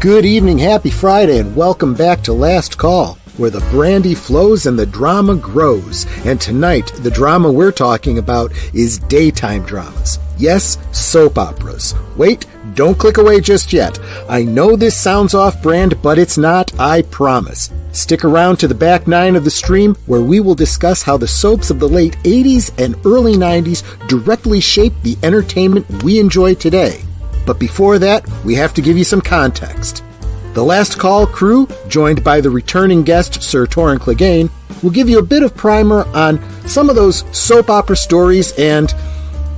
Good evening, happy Friday, and welcome back to Last Call, where the brandy flows and the drama grows. And tonight, the drama we're talking about is daytime dramas. Yes, soap operas. Wait, don't click away just yet. I know this sounds off-brand, but it's not, I promise. Stick around to the back nine of the stream, where we will discuss how the soaps of the late 80s and early 90s directly shaped the entertainment we enjoy today. But before that, we have to give you some context. The Last Call crew, joined by the returning guest, Sir Torrhen Clegane, will give you a bit of primer on some of those soap opera stories, and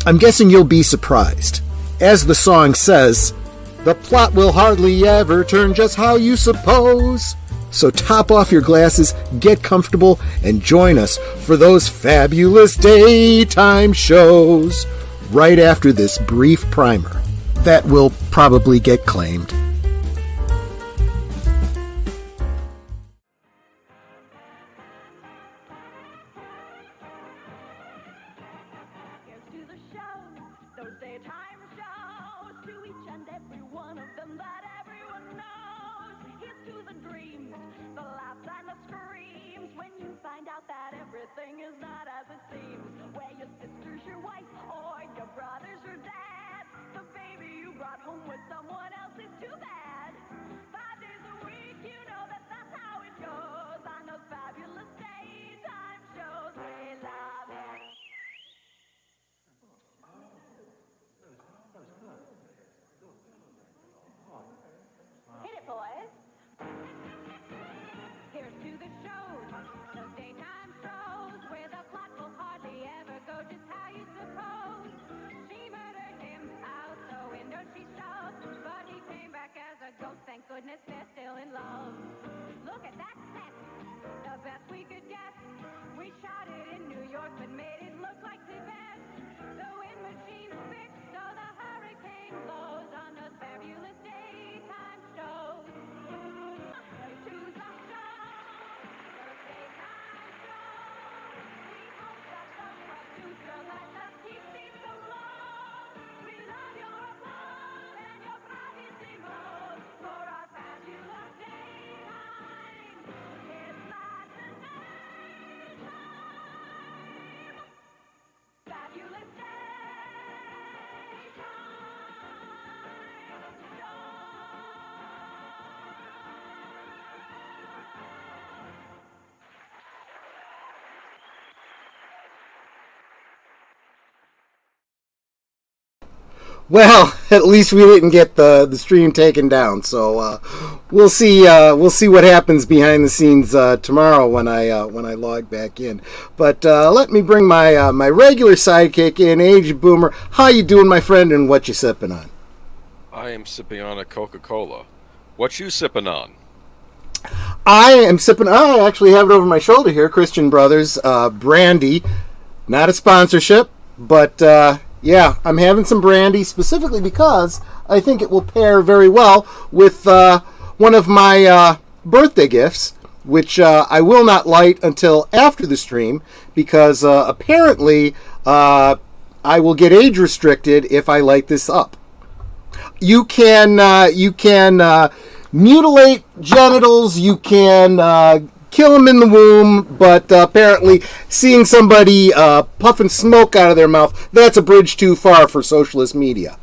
I'm guessing you'll be surprised. As the song says, the plot will hardly ever turn just how you suppose. So top off your glasses, get comfortable, and join us for those fabulous daytime shows right after this brief primer. That will probably get claimed. Here's to the shows, those daytime shows, to each and every one of them that everyone knows. Here's to the dreams, the laughs and the screams, when you find out that everything is not as it seems. Where your sister's your wife, or your brother's your dad, the baby you brought home with someone else is too bad. 5 days a week, you know that's how it goes on those fabulous daytime shows. We love it. Hit it, boys. Here's to the shows, those daytime shows, where the plot will hardly ever go just how you suppose. She murdered him out the window she shoved, but he came back as a ghost. Thank goodness they're still in love. Look at that set, the best we could get. We shot it in New York, but made it look like Tibet. The wind machine's fixed, so the hurricane blows on those fabulous daytime shows. To the show, those daytime shows. We hope that the producer lets us keep these afloat. We love your applause and your bravissimo for our fabulous daytime. It's like the daytime. Fabulous daytime show. Well, at least we didn't get the stream taken down, so we'll see what happens behind the scenes tomorrow when I log back in. But let me bring my my regular sidekick in, Age Boomer. How you doing, my friend, and what you sipping on? I am sipping on a Coca-Cola. What you sipping on? I am sipping. I actually have it over my shoulder here, Christian Brothers brandy. Not a sponsorship, but. Yeah, I'm having some brandy specifically because I think it will pair very well with one of my birthday gifts, which I will not light until after the stream because apparently I will get age restricted if I light this up. You can mutilate genitals, you can kill them in the womb, but apparently seeing somebody puffing smoke out of their mouth, that's a bridge too far for socialist media.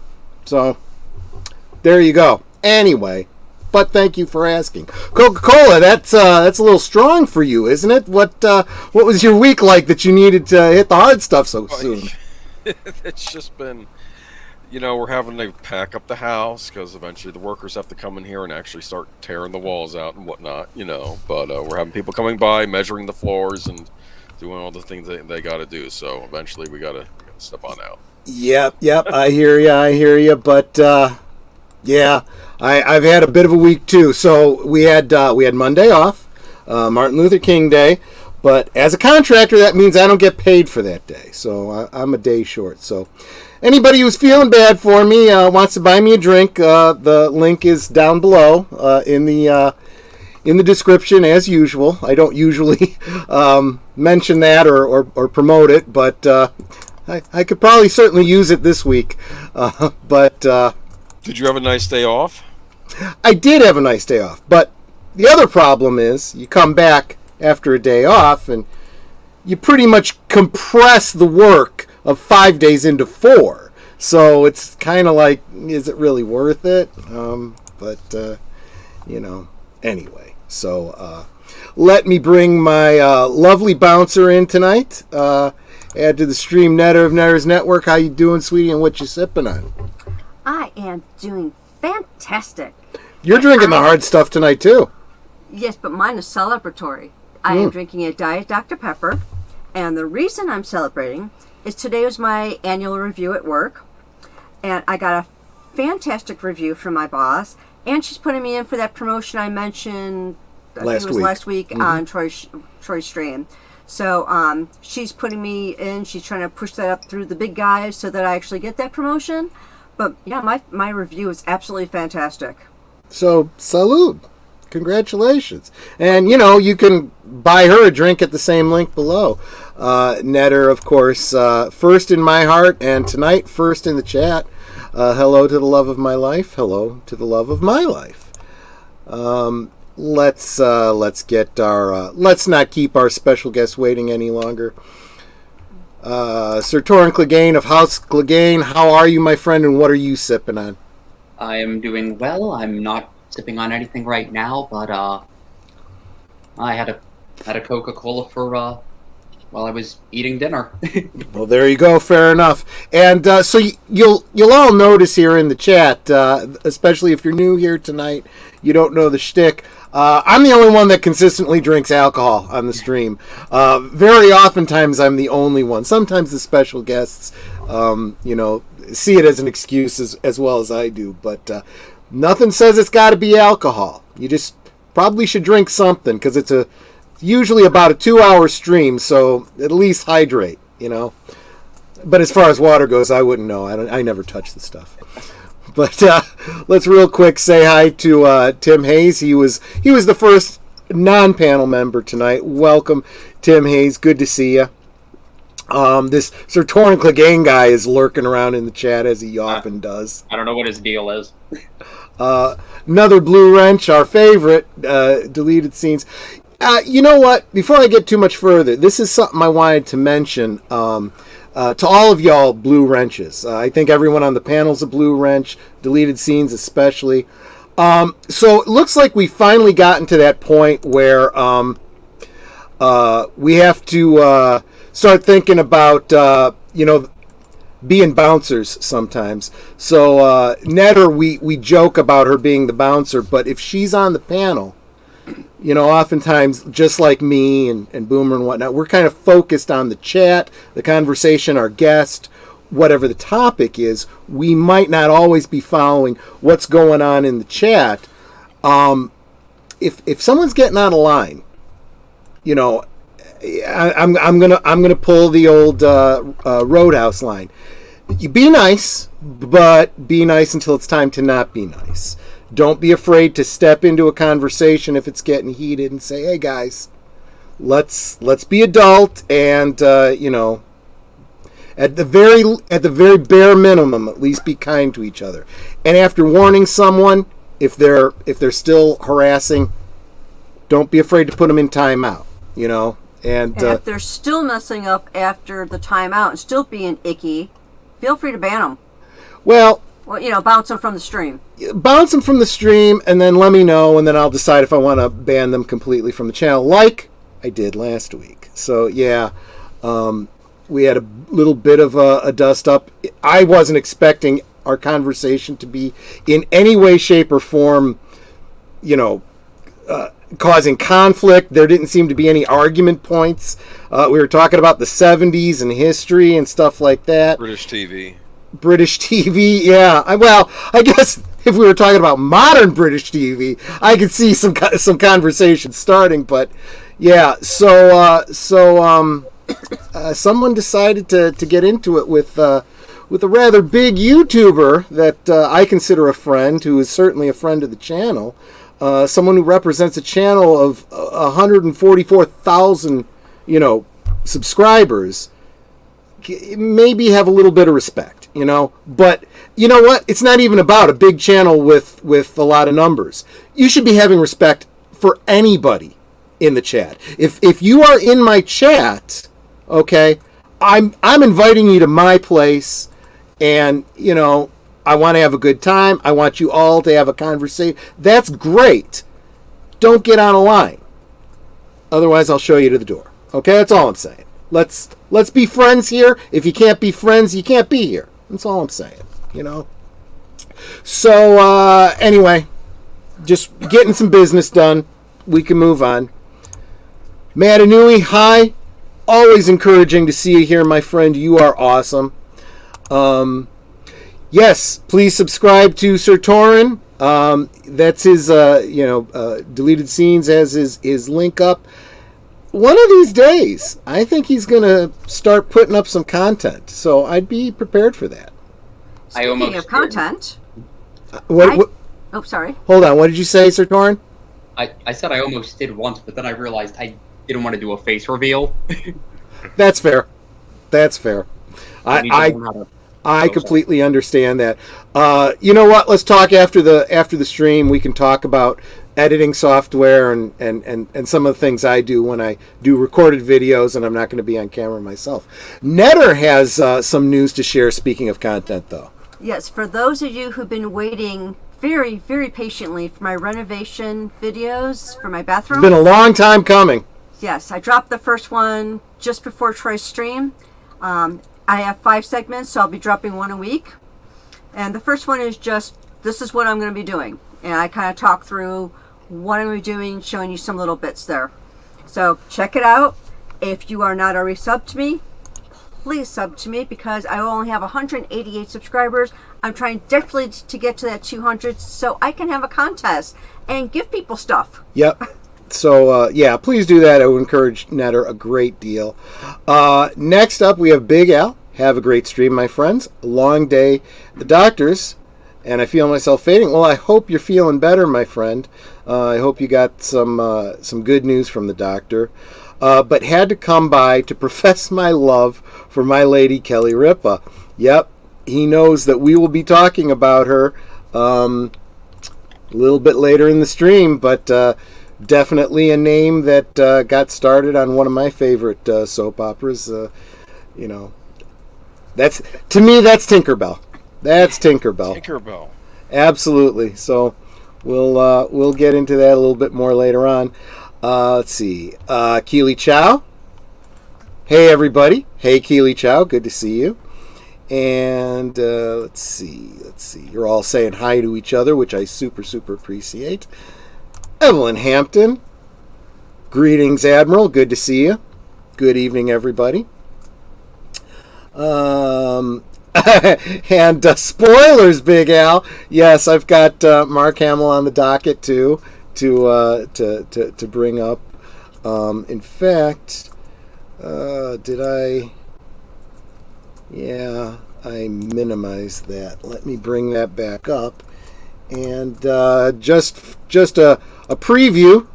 So, there you go. Anyway, but thank you for asking. Coca-Cola, that's a little strong for you, isn't it? What was your week like that you needed to hit the hard stuff so soon? It's just been, we're having to pack up the house because eventually the workers have to come in here and actually start tearing the walls out and whatnot, But we're having people coming by, measuring the floors and doing all the things they got to do. So eventually we got to step on out. Yep. I hear you. But yeah, I've had a bit of a week too. So we had Monday off, Martin Luther King Day. But as a contractor, that means I don't get paid for that day. So I'm a day short. So anybody who's feeling bad for me wants to buy me a drink, the link is down below in the description as usual. I don't usually mention that or promote it, but I could probably certainly use it this week. But did you have a nice day off? I did have a nice day off, but the other problem is you come back after a day off and you pretty much compress the work of 5 days into 4. So it's kind of like, is it really worth it? Anyway. So let me bring my lovely bouncer in tonight. Add to the stream netter of Netters Network. How you doing, sweetie, and what you sipping on? I am doing fantastic. You're drinking the hard stuff tonight, too. Yes, but mine is celebratory. I am drinking a Diet Dr. Pepper, and the reason I'm celebrating is today was my annual review at work, and I got a fantastic review from my boss, and she's putting me in for that promotion I mentioned last week on Troy Strain. So she's putting me in. She's trying to push that up through the big guys so that I actually get that promotion. But yeah, my review is absolutely fantastic. So, salud. Congratulations. And, you can buy her a drink at the same link below. Netter, of course, first in my heart, and tonight, first in the chat. Hello to the love of my life. Hello to the love of my life. Let's get our, let's not keep our special guest waiting any longer. Sir Torrhen Clegane of House Clegane, how are you, my friend, and what are you sipping on? I am doing well. I'm not sipping on anything right now, but I had a Coca-Cola for while I was eating dinner. Well, there you go. Fair enough. And so you'll all notice here in the chat, especially if you're new here tonight, you don't know the shtick. I'm the only one that consistently drinks alcohol on the stream. Very oftentimes I'm the only one. Sometimes the special guests, see it as an excuse as well as I do. But nothing says it's got to be alcohol. You just probably should drink something because it's usually about a 2-hour stream, so at least hydrate, But as far as water goes, I wouldn't know. I never touch the stuff. But let's real quick say hi to Tim Hayes. He was the first non-panel member tonight. Welcome, Tim Hayes. Good to see you. This Sir Torrhen Clegane guy is lurking around in the chat as he often does. I don't know what his deal is. Another Blue Wrench, our favorite, deleted scenes. You know what? Before I get too much further, this is something I wanted to mention to all of y'all Blue Wrenches. I think everyone on the panel's a Blue Wrench, deleted scenes especially. So it looks like we've finally gotten to that point where we have to start thinking about, being bouncers sometimes. So Netter, we joke about her being the bouncer, but if she's on the panel, oftentimes, just like me and Boomer and whatnot, we're kind of focused on the chat, the conversation, our guest, whatever the topic is. We might not always be following what's going on in the chat. If someone's getting out of line, I'm gonna pull the old Roadhouse line. You be nice, but be nice until it's time to not be nice. Don't be afraid to step into a conversation if it's getting heated and say, "Hey guys, let's be adult and at the very bare minimum, at least be kind to each other." And after warning someone, if they're still harassing, don't be afraid to put them in timeout. And if they're still messing up after the timeout and still being icky, feel free to ban them. Well, bounce them from the stream. Bounce them from the stream, and then let me know, and then I'll decide if I want to ban them completely from the channel, like I did last week. So, yeah, we had a little bit of a dust-up. I wasn't expecting our conversation to be in any way, shape, or form, causing conflict. There didn't seem to be any argument points. We were talking about the 70s and history and stuff like that. British TV, yeah. I guess if we were talking about modern British TV, I could see some conversation starting. But yeah, so someone decided to get into it with a rather big YouTuber that I consider a friend, who is certainly a friend of the channel. Someone who represents a channel of 144,000, subscribers. Maybe have a little bit of respect. But you know what? It's not even about a big channel with a lot of numbers. You should be having respect for anybody in the chat. If you are in my chat, okay, I'm inviting you to my place, and I want to have a good time. I want you all to have a conversation. That's great. Don't get on a line. Otherwise, I'll show you to the door. Okay, that's all I'm saying. Let's be friends here. If you can't be friends, you can't be here. That's all I'm saying, So, anyway, just getting some business done. We can move on. Matanui, hi. Always encouraging to see you here, my friend. You are awesome. Yes, please subscribe to Sir Torrhen. That's his, deleted scenes has his link up. One of these days, I think he's going to start putting up some content. So I'd be prepared for that. Speaking of content. Oh, sorry. Hold on. What did you say, Sir Torrhen? I said I almost did once, but then I realized I didn't want to do a face reveal. That's fair. I completely understand that. You know what? Let's talk after the stream. We can talk about editing software and some of the things I do when I do recorded videos, and I'm not going to be on camera myself. Netter has some news to share, speaking of content, though. Yes, for those of you who've been waiting very, very patiently for my renovation videos for my bathroom. It's been a long time coming. Yes, I dropped the first one just before Troy's stream. I have 5 segments, so I'll be dropping one a week. And the first one is just, this is what I'm going to be doing. And I kind of talk through what I'm going to be doing, showing you some little bits there. So check it out. If you are not already subbed to me, please sub to me, because I only have 188 subscribers. I'm trying desperately to get to that 200 so I can have a contest and give people stuff. Yep. So, yeah, please do that. I would encourage Netter a great deal. Next up, we have Big Al. Have a great stream, my friends. A long day. The doctors, and I feel myself fading. Well, I hope you're feeling better, my friend. I hope you got some good news from the doctor. But had to come by to profess my love for my lady, Kelly Ripa. Yep, he knows that we will be talking about her a little bit later in the stream, but definitely a name that got started on one of my favorite soap operas. That's, to me, that's Tinkerbell. That's Tinkerbell. Tinkerbell. Absolutely. So we'll get into that a little bit more later on. Let's see. Keely Chow. Hey, everybody. Hey, Keely Chow. Good to see you. And let's see. You're all saying hi to each other, which I super, super appreciate. Evelyn Hampton. Greetings, Admiral. Good to see you. Good evening, everybody. And spoilers, Big Al. Yes, I've got Mark Hamill on the docket too to bring up. In fact, did I? Yeah, I minimized that. Let me bring that back up, and just a preview.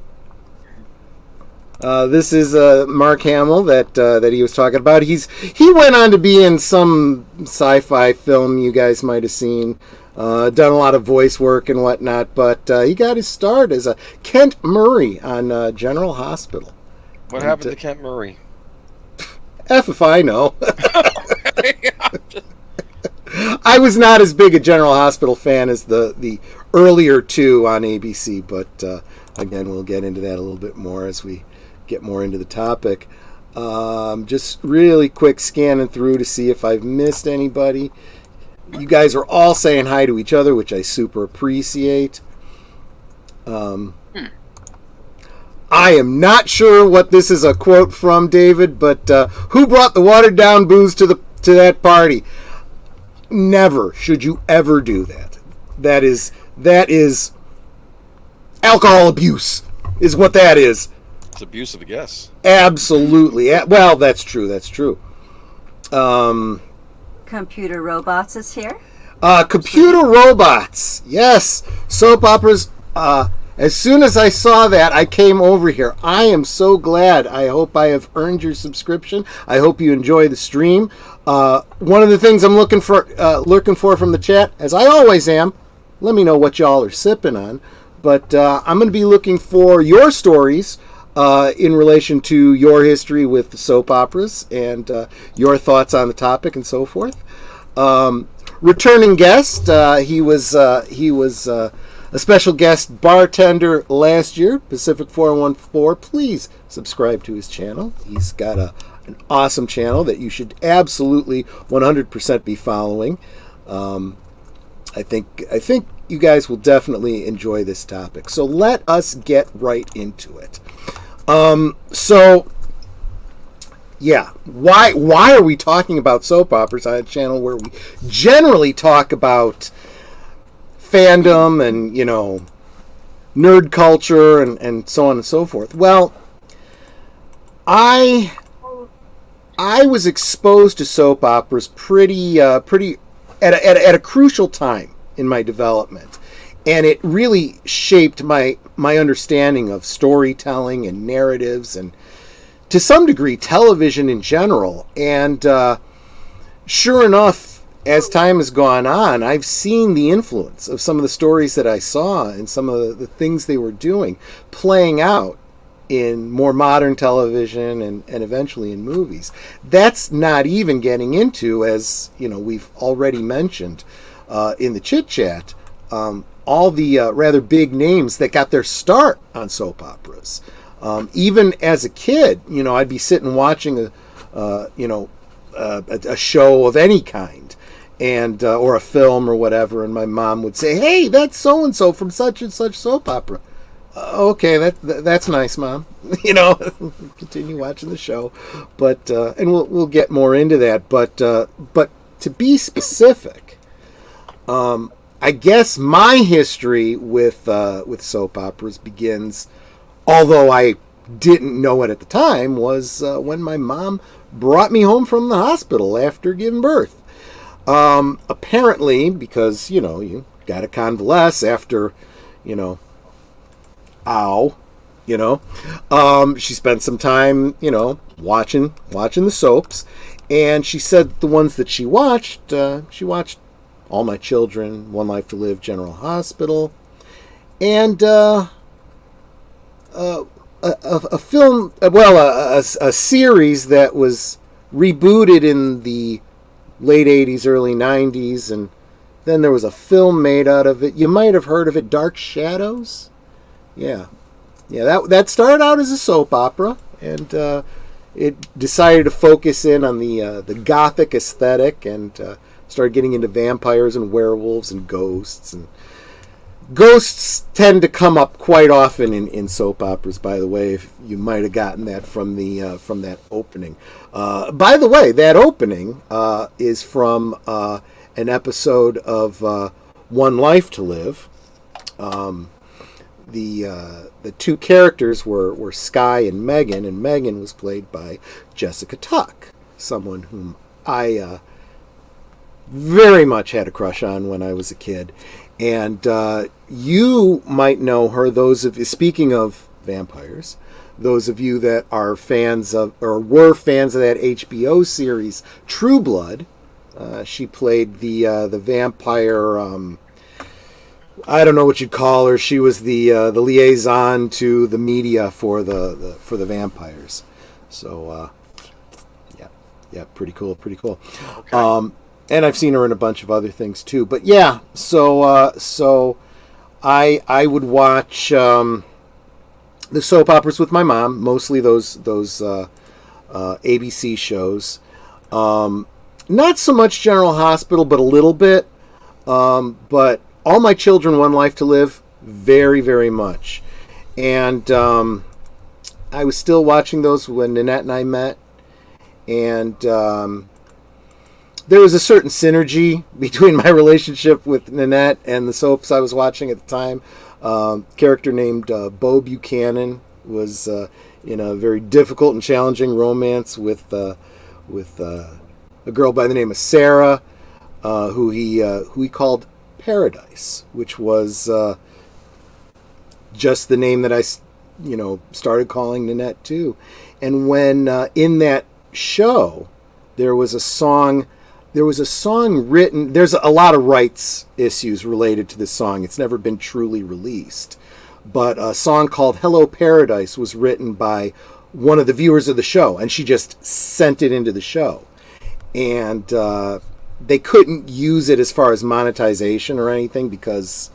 This is Mark Hamill that he was talking about. He went on to be in some sci-fi film you guys might have seen. Done a lot of voice work and whatnot, but he got his start as a Kent Murray on General Hospital. What happened to Kent Murray? F if I know. I was not as big a General Hospital fan as the earlier two on ABC, but again, we'll get into that a little bit more as we get more into the topic. Just really quick scanning through to see if I've missed anybody. You guys are all saying hi to each other, which I super appreciate. I am not sure what this is a quote from, David, but who brought the watered down booze to that party? Never should you ever do that. That is alcohol abuse, is what that is. It's abuse of a guest. Absolutely. Well, that's true. Computer Robots is here. Computer Robots. Yes. Soap operas. As soon as I saw that, I came over here. I am so glad. I hope I have earned your subscription. I hope you enjoy the stream. One of the things I'm looking for from the chat, as I always am, let me know what y'all are sipping on. But I'm going to be looking for your stories in relation to your history with soap operas and your thoughts on the topic and so forth. Returning guest, he was a special guest bartender last year, Pacific 414. Please subscribe to his channel. He's got an awesome channel that you should absolutely 100% be following. I think you guys will definitely enjoy this topic. So let us get right into it. Why are we talking about soap operas on a channel where we generally talk about fandom and, nerd culture and so on and so forth? Well, I was exposed to soap operas pretty at a crucial time in my development, and it really shaped my understanding of storytelling and narratives and, to some degree, television in general. And sure enough, as time has gone on, I've seen the influence of some of the stories that I saw and some of the things they were doing playing out in more modern television and eventually in movies. That's not even getting into, as we've already mentioned in the chit chat, all the rather big names that got their start on soap operas. Even as a kid, I'd be sitting watching a show of any kind, and or a film or whatever, and my mom would say, "Hey, that's so and so from such and such soap opera." Okay, that's nice, Mom. Continue watching the show, but and we'll get more into that. But to be specific, I guess my history with soap operas begins, although I didn't know it at the time, was when my mom brought me home from the hospital after giving birth. Apparently, because you got to convalesce after she spent some time watching the soaps, and she said the ones that she watched All My Children, One Life to Live, General Hospital, and a film, a series that was rebooted in the late 80s, early 90s, and then there was a film made out of it. You might have heard of it, Dark Shadows. Yeah, that started out as a soap opera, and it decided to focus in on the gothic aesthetic, and started getting into vampires and werewolves and ghosts. And ghosts tend to come up quite often in soap operas, by the way. If you might have gotten that from that opening. By the way, that opening is from an episode of One Life to Live. The two characters were Sky and Megan was played by Jessica Tuck, someone whom I very much had a crush on when I was a kid. And you might know her, speaking of vampires, those of you that are fans of, or were fans of that HBO series, True Blood. She played the vampire, I don't know what you'd call her. She was the liaison to the media for the vampires. So, yeah, pretty cool. Okay. And I've seen her in a bunch of other things too. But yeah, so I would watch the soap operas with my mom, mostly those ABC shows. Not so much General Hospital, but a little bit. But All My Children, One Life to Live, very, very much. And I was still watching those when Nanette and I met. And there was a certain synergy between my relationship with Nanette and the soaps I was watching at the time. Character named Bo Buchanan was in a very difficult and challenging romance with a girl by the name of Sarah, who he called Paradise, which was just the name that I started calling Nanette too. And when in that show, there was a song written. There's a lot of rights issues related to this song. It's never been truly released. But a song called Hello Paradise was written by one of the viewers of the show, and she just sent it into the show. And they couldn't use it as far as monetization or anything because,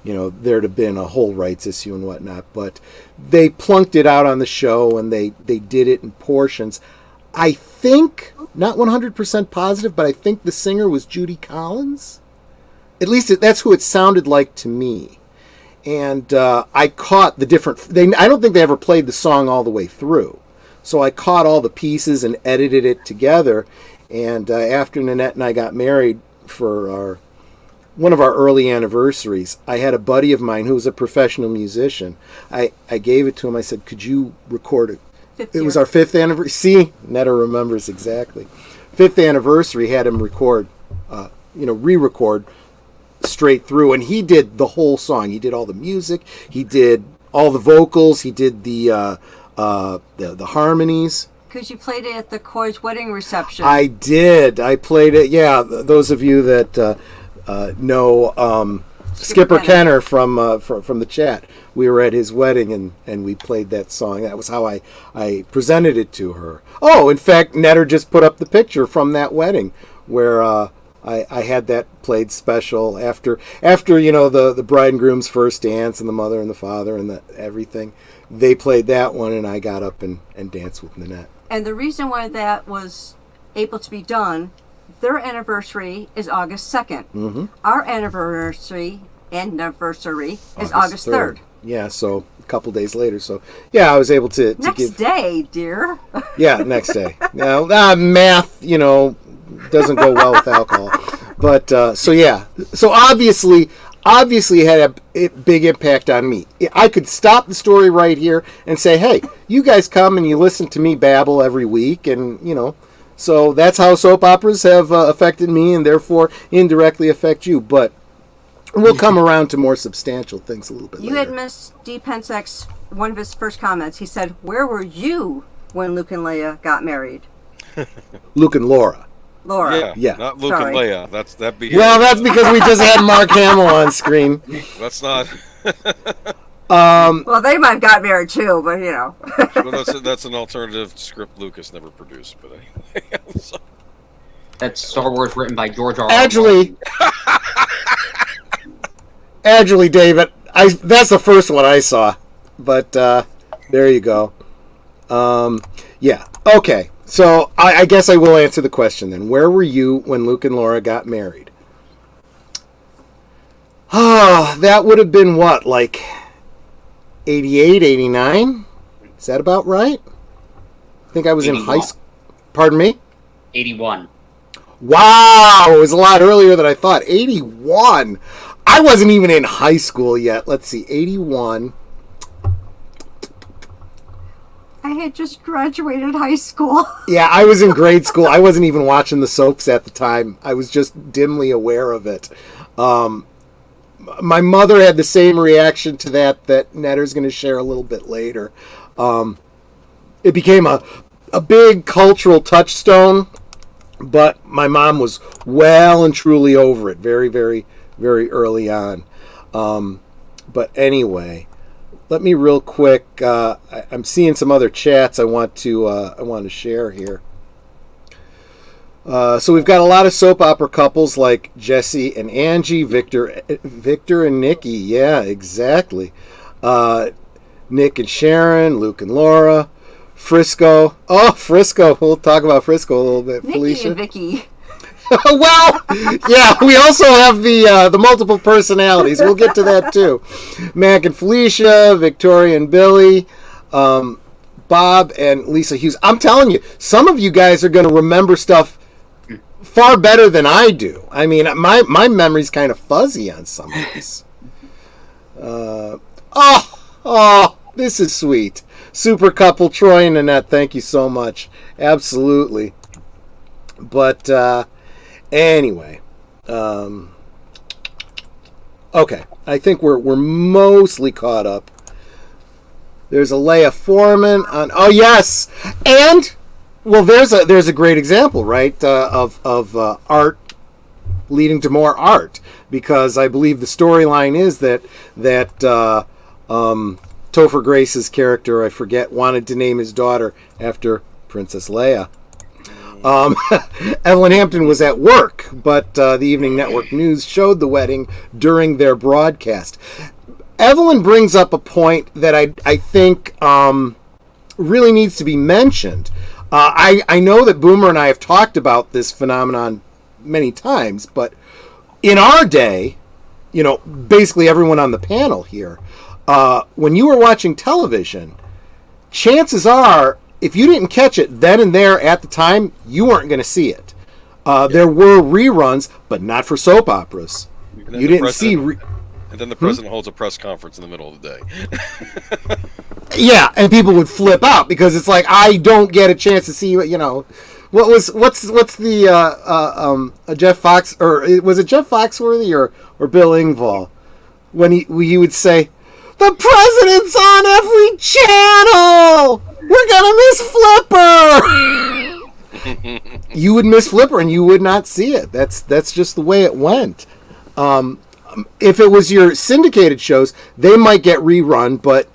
there'd have been a whole rights issue and whatnot. But they plunked it out on the show, and they did it in portions. I think, not 100% positive, but I think the singer was Judy Collins. At least that's who it sounded like to me. And I caught the different... I don't think they ever played the song all the way through. So I caught all the pieces and edited it together. And after Nanette and I got married for one of our early anniversaries, I had a buddy of mine who was a professional musician. I gave it to him. I said, could you record it? It was our 5th anniversary. See, Netta remembers exactly. 5th anniversary, had him record, re-record straight through, and he did the whole song. He did all the music. He did all the vocals. He did the harmonies. Because you played it at the Coy's wedding reception. I did. I played it. Yeah, those of you that know Skipper Kenner from the chat, we were at his wedding and we played that song. That was how I presented it to her. Oh, in fact, Netter just put up the picture from that wedding where I had that played special after the bride and groom's first dance and the mother and the father and everything. They played that one and I got up and danced with Nanette. And the reason why that was able to be done, their anniversary is August 2nd. Mm-hmm. Our anniversary is August 3rd. Yeah, so a couple days later. So, yeah, I was able to next give... day, dear. Yeah, next day. Now, math, doesn't go well with alcohol. But, so yeah. So, obviously it had a big impact on me. I could stop the story right here and say, hey, you guys come and you listen to me babble every week, and, so that's how soap operas have affected me and therefore indirectly affect you. But we'll come around to more substantial things a little bit later. You had missed D. Pensak's one of his first comments. He said, where were you when Luke and Leia got married? Luke and Laura. Laura. Yeah. Not Luke Sorry. and Leia. That's because we just had Mark Hamill on screen. That's not... Well, they might have got married too, but Well, that's an alternative script Lucas never produced, but anyway. So. That's Star Wars written by George R. R. Actually, David, that's the first one I saw. But there you go. Yeah. Okay. So I guess I will answer the question then. Where were you when Luke and Laura got married? That would have been what, like 88, 89? Is that about right? I think I was 81. in high school. Pardon me? 81. Wow, it was a lot earlier than I thought. 81. I wasn't even in high school yet. Let's see, 81. I had just graduated high school. Yeah, I was in grade school. I wasn't even watching the soaps at the time. I was just dimly aware of it. My mother had the same reaction to that Netter's going to share a little bit later. It became a big cultural touchstone, but my mom was well and truly over it very, very, very early on. But anyway, let me real quick. I'm seeing some other chats I want to share here. So we've got a lot of soap opera couples like Jesse and Angie, Victor and Nikki. Yeah, exactly. Nick and Sharon, Luke and Laura, Frisco. Oh, Frisco. We'll talk about Frisco a little bit. Nikki Felicia and Vicky. Well, yeah, we also have the multiple personalities. We'll get to that too. Mac and Felicia, Victoria and Billy, Bob and Lisa Hughes. I'm telling you, some of you guys are going to remember stuff far better than I do. I mean, my memory's kind of fuzzy on some of these. Oh, this is sweet. Super couple, Troy and Annette, thank you so much. Absolutely. But anyway, okay, I think we're mostly caught up. There's a Leia Foreman on. Oh yes, and Well, there's a great example, right, of art leading to more art, because I believe the storyline is that Topher Grace's character, I forget, wanted to name his daughter after Princess Leia. Evelyn Hampton was at work, but the Evening Network News showed the wedding during their broadcast. Evelyn brings up a point that I think really needs to be mentioned. I know that Boomer and I have talked about this phenomenon many times, but in our day, basically everyone on the panel here, when you were watching television, chances are, if you didn't catch it then and there at the time, you weren't going to see it. There were reruns, but not for soap operas. You didn't see... And then the president holds a press conference in the middle of the day. Yeah, and people would flip out because it's like, I don't get a chance to see what's the Jeff Fox, or was it Jeff Foxworthy or Bill Engvall when he would say, "The president's on every channel. We're gonna miss Flipper." You would miss Flipper and you would not see it. That's just the way it went. If it was your syndicated shows, they might get rerun, but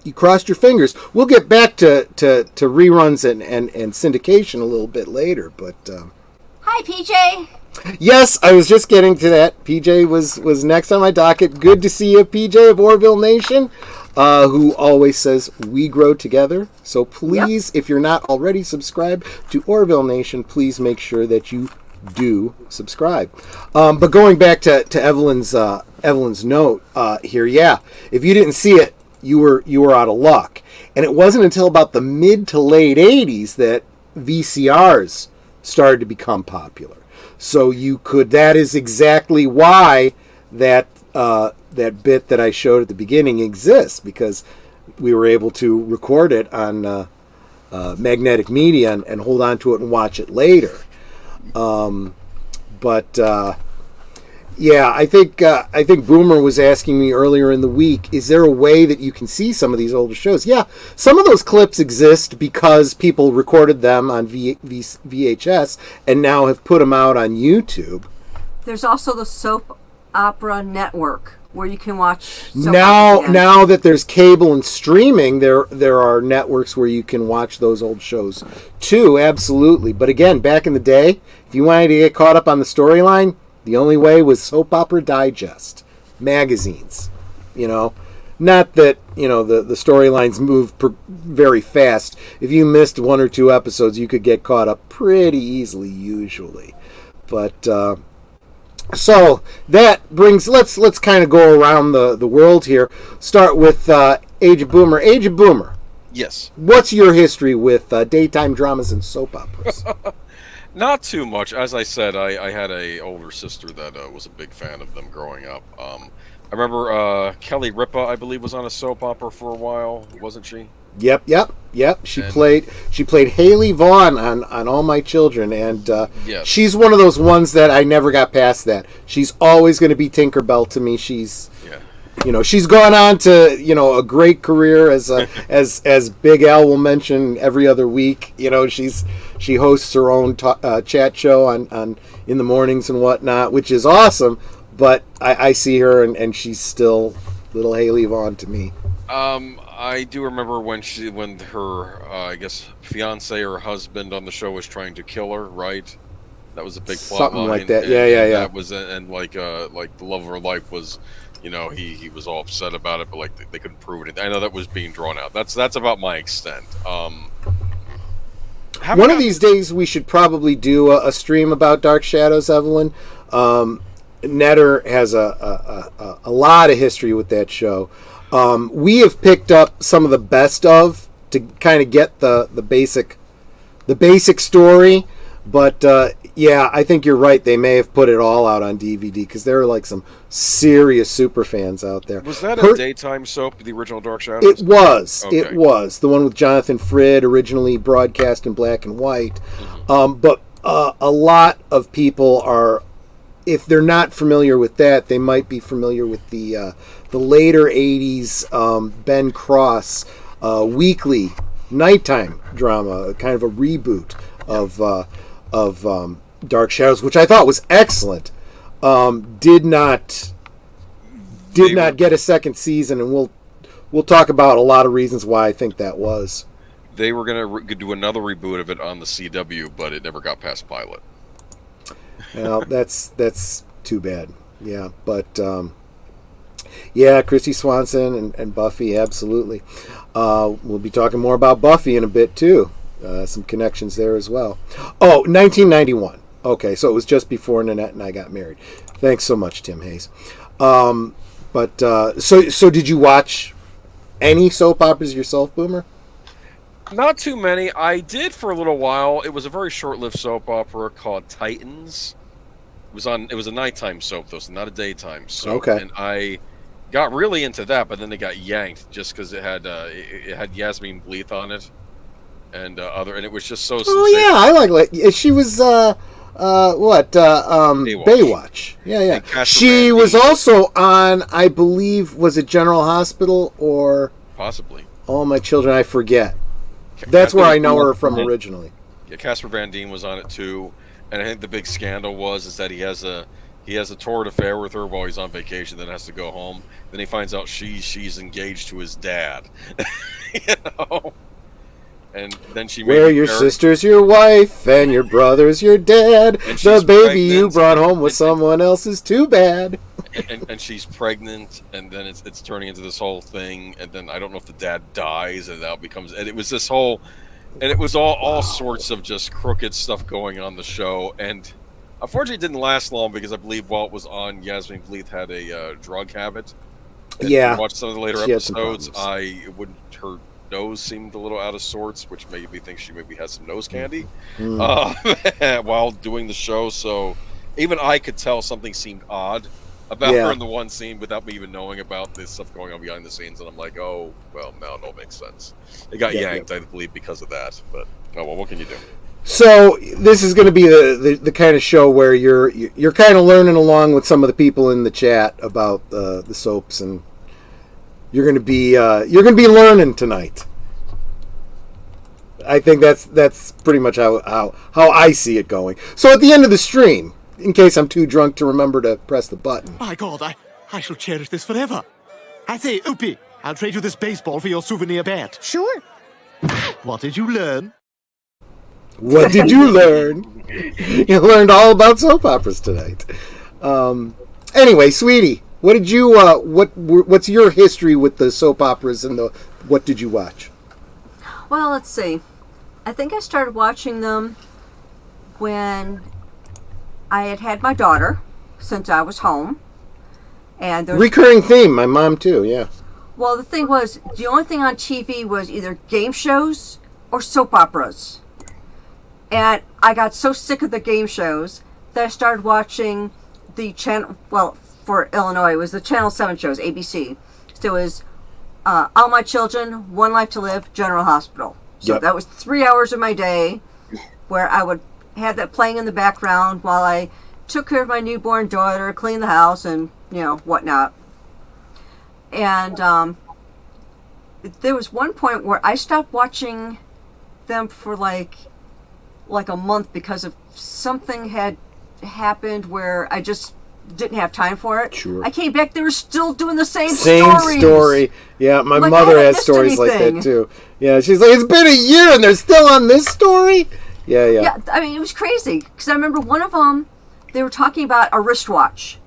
you crossed your fingers. We'll get back to reruns and syndication a little bit later. But Hi, PJ. yes, I was just getting to that. PJ was next on my docket. Good to see you, PJ of Orville Nation, who always says we grow together. So please, if you're not already subscribed to Orville Nation, please make sure that you do subscribe. But going back to Evelyn's note here, if you didn't see it, you were out of luck. And it wasn't until about the mid to late 80s that VCRs started to become popular. So that is exactly why that bit that I showed at the beginning exists, because we were able to record it on magnetic media and hold on to it and watch it later. I think Boomer was asking me earlier in the week, is there a way that you can see some of these older shows? Yeah, some of those clips exist because people recorded them on VHS and now have put them out on YouTube. There's also the Soap Opera Network, where you can watch soap now opera again. Now that there's cable and streaming, there are networks where you can watch those old shows too. Absolutely. But again, back in the day, if you wanted to get caught up on the storyline, the only way was Soap Opera Digest magazines. Not that the storylines move very fast. If you missed one or two episodes, you could get caught up pretty easily usually. But so that brings, let's kind of go around the world here. Start with Age of Boomer. Age of Boomer. Yes. What's your history with daytime dramas and soap operas? Not too much. As I said, I had a older sister that was a big fan of them growing up. I remember Kelly Ripa, I believe, was on a soap opera for a while, wasn't she? Yep. She played Haley Vaughn on All My Children, and yes. She's one of those ones that I never got past that. She's always going to be Tinkerbell to me. She's gone on to a great career as Big Al will mention every other week. She hosts her own chat show on in the mornings and whatnot, which is awesome. But I see her and she's still little Haley Vaughn to me. I do remember when her I guess fiance or husband on the show was trying to kill her, right? That was a big plot Something line. like that. And Yeah. That was like the love of her life was, he was all upset about it, but they couldn't prove it. I know that was being drawn out. That's about my extent. One of these days we should probably do a stream about Dark Shadows, Evelyn. Netter has a lot of history with that show. We have picked up some of the best of to kind of get the basic story, but I think you're right. They may have put it all out on DVD because there are some serious super fans out there. Was that a daytime soap, the original Dark Shadows? It was. Okay. It was the one with Jonathan Frid, originally broadcast in black and white. Mm-hmm. But a lot of people are, if they're not familiar with that, they might be familiar with the later 80s Ben Cross weekly nighttime drama, kind of a reboot of Dark Shadows, which I thought was excellent. Did not get a second season, and we'll talk about a lot of reasons why I think that was. They were going to do another reboot of it on the CW, but it never got past pilot. Well, that's too bad. Yeah, but yeah, Christy Swanson and Buffy, absolutely. We'll be talking more about Buffy in a bit too. Some connections there as well. Oh, 1991. Okay, so it was just before Nanette and I got married. Thanks so much, Tim Hayes. But so did you watch any soap operas yourself, Boomer? Not too many. I did for a little while. It was a very short-lived soap opera called Titans. It was a nighttime soap, though, so not a daytime soap. Okay. And I got really into that, but then they got yanked just because it had Yasmin Bleeth on it and and it was just so. Oh yeah, I like. She was Baywatch. Yeah. She was also on, I believe, was it General Hospital or possibly All My Children? I forget. That's where I know her from originally. Yeah, Casper Van Dien was on it too, and I think the big scandal is that he has a torrid affair with her while he's on vacation, then has to go home. Then he finds out she's engaged to his dad. You know? And then she where your sister's your wife and your brother's your dad. The baby you brought home with someone else is too bad. And she's pregnant, and then it's turning into this whole thing. And then I don't know if the dad dies, and now becomes. And it was this whole, and it was all sorts of just crooked stuff going on the show. And unfortunately, it didn't last long because I believe while it was on, Yasmin Bleeth had a drug habit. And yeah, if you watch some of the later episodes. Her nose seemed a little out of sorts, which made me think she maybe had some nose candy while doing the show. So even I could tell something seemed odd about her in the one scene without me even knowing about this stuff going on behind the scenes. And I'm like, oh, well, now it all makes sense. It got yanked, I believe, because of that. But oh well, what can you do? So this is going to be the kind of show where you're kind of learning along with some of the people in the chat about the soaps, and you're going to be learning tonight. I think that's pretty much how I see it going. So at the end of the stream, in case I'm too drunk to remember to press the button. My God, I shall cherish this forever. I say, Opie, I'll trade you this baseball for your souvenir bat. Sure. What did you learn? What did you learn? You learned all about soap operas tonight. Anyway, sweetie, what did you? What's your history with the soap operas and what did you watch? Well, let's see. I think I started watching them when I had my daughter, since I was home, and recurring theme. My mom too. Yeah. Well, the thing was, the only thing on TV was either game shows or soap operas. And I got so sick of the game shows that I started watching the channel, well, for Illinois, it was the Channel 7 shows, ABC. So it was All My Children, One Life to Live, General Hospital. So that was 3 hours of my day where I would have that playing in the background while I took care of my newborn daughter, cleaned the house, and, whatnot. And there was one point where I stopped watching them for like a month because of something had happened where I just didn't have time for it. Sure. I came back, they were still doing the same story. Yeah, my mother has stories like that too. Yeah, she's like, it's been a year and they're still on this story? Yeah. Yeah, I mean, it was crazy. Because I remember one of them, they were talking about a wristwatch.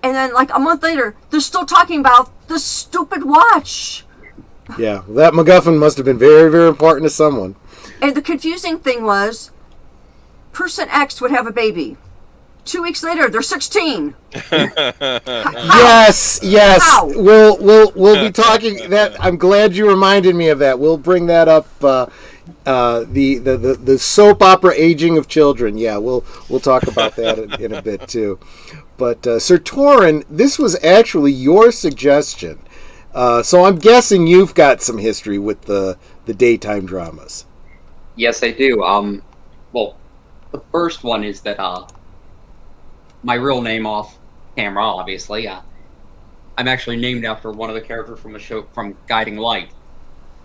And then like a month later, they're still talking about the stupid watch. Yeah, that MacGuffin must have been very, very important to someone. And the confusing thing was, person X would have a baby. 2 weeks later, they're 16. Yes. How? We'll be talking that. I'm glad you reminded me of that. We'll bring that up. The soap opera aging of children. Yeah, we'll talk about that in a bit too. But Sir Torrhen, this was actually your suggestion. So I'm guessing you've got some history with the daytime dramas. Yes, I do. Well, the first one is that my real name off camera, obviously. I'm actually named after one of the characters from a show from Guiding Light.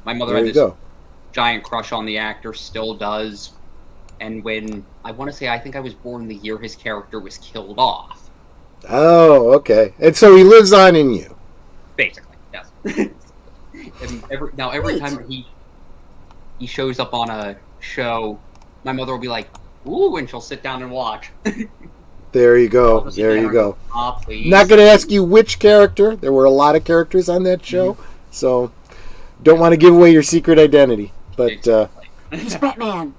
My mother there had you this go. giant crush on the actor, still does. And when, I want to say, I think I was born the year his character was killed off. Oh, okay. And so he lives on in you. Basically, yes. And every time he shows up on a show, my mother will be like, "Ooh," and she'll sit down and watch. There you go. There you go. Please. Not going to ask you which character. There were a lot of characters on that show, so don't want to give away your secret identity. But He's Batman.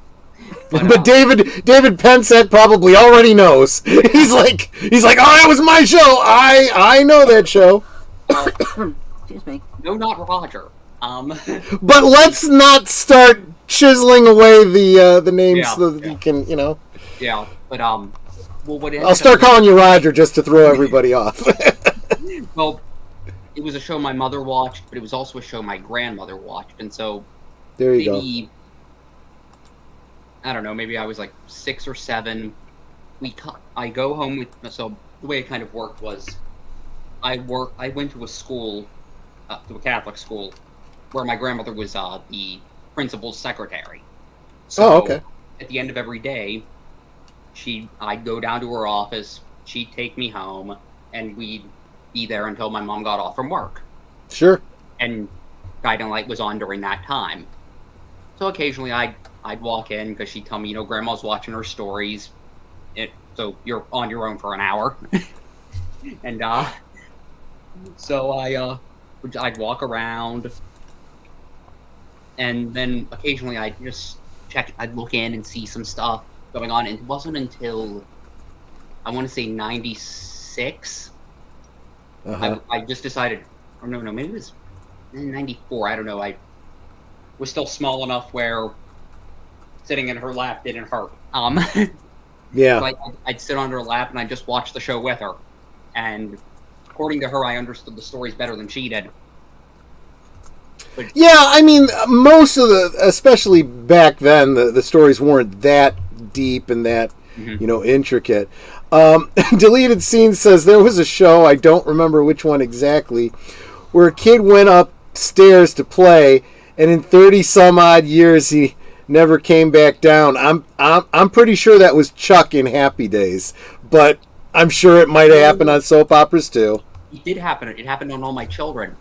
but David Pensek probably already knows. He's like, oh, that was my show. I know that show. Excuse me. No, not Roger. But let's not start chiseling away the names so that you can, Yeah, but well, what I'll start calling you Roger just to throw everybody off. Well, it was a show my mother watched, but it was also a show my grandmother watched, and so there you maybe, I don't know, maybe I was like 6 or 7. I go home with, so the way it kind of worked was, I went to a school, to a Catholic school, where my grandmother was the principal's secretary. So okay. At the end of every day, I'd go down to her office, she'd take me home, and we'd be there until my mom got off from work. Sure. And Guiding Light was on during that time. So occasionally I'd walk in because she'd tell me, Grandma's watching her stories. So you're on your own for an hour. And so I'd walk around. And then occasionally I'd just I'd look in and see some stuff going on. And it wasn't until, I want to say 96, I just decided, or no, maybe it was 94, I don't know, I was still small enough where sitting in her lap didn't hurt. Yeah. So I'd sit on her lap and I'd just watch the show with her. And according to her, I understood the stories better than she did. But, yeah, I mean, most of especially back then, the stories weren't that deep and that, intricate. Deleted Scene says there was a show, I don't remember which one exactly, where a kid went upstairs to play, and in 30 some odd years he never came back down. I'm pretty sure that was Chuck in Happy Days, but I'm sure it might have happened on soap operas too. It did happen. It happened on All My Children.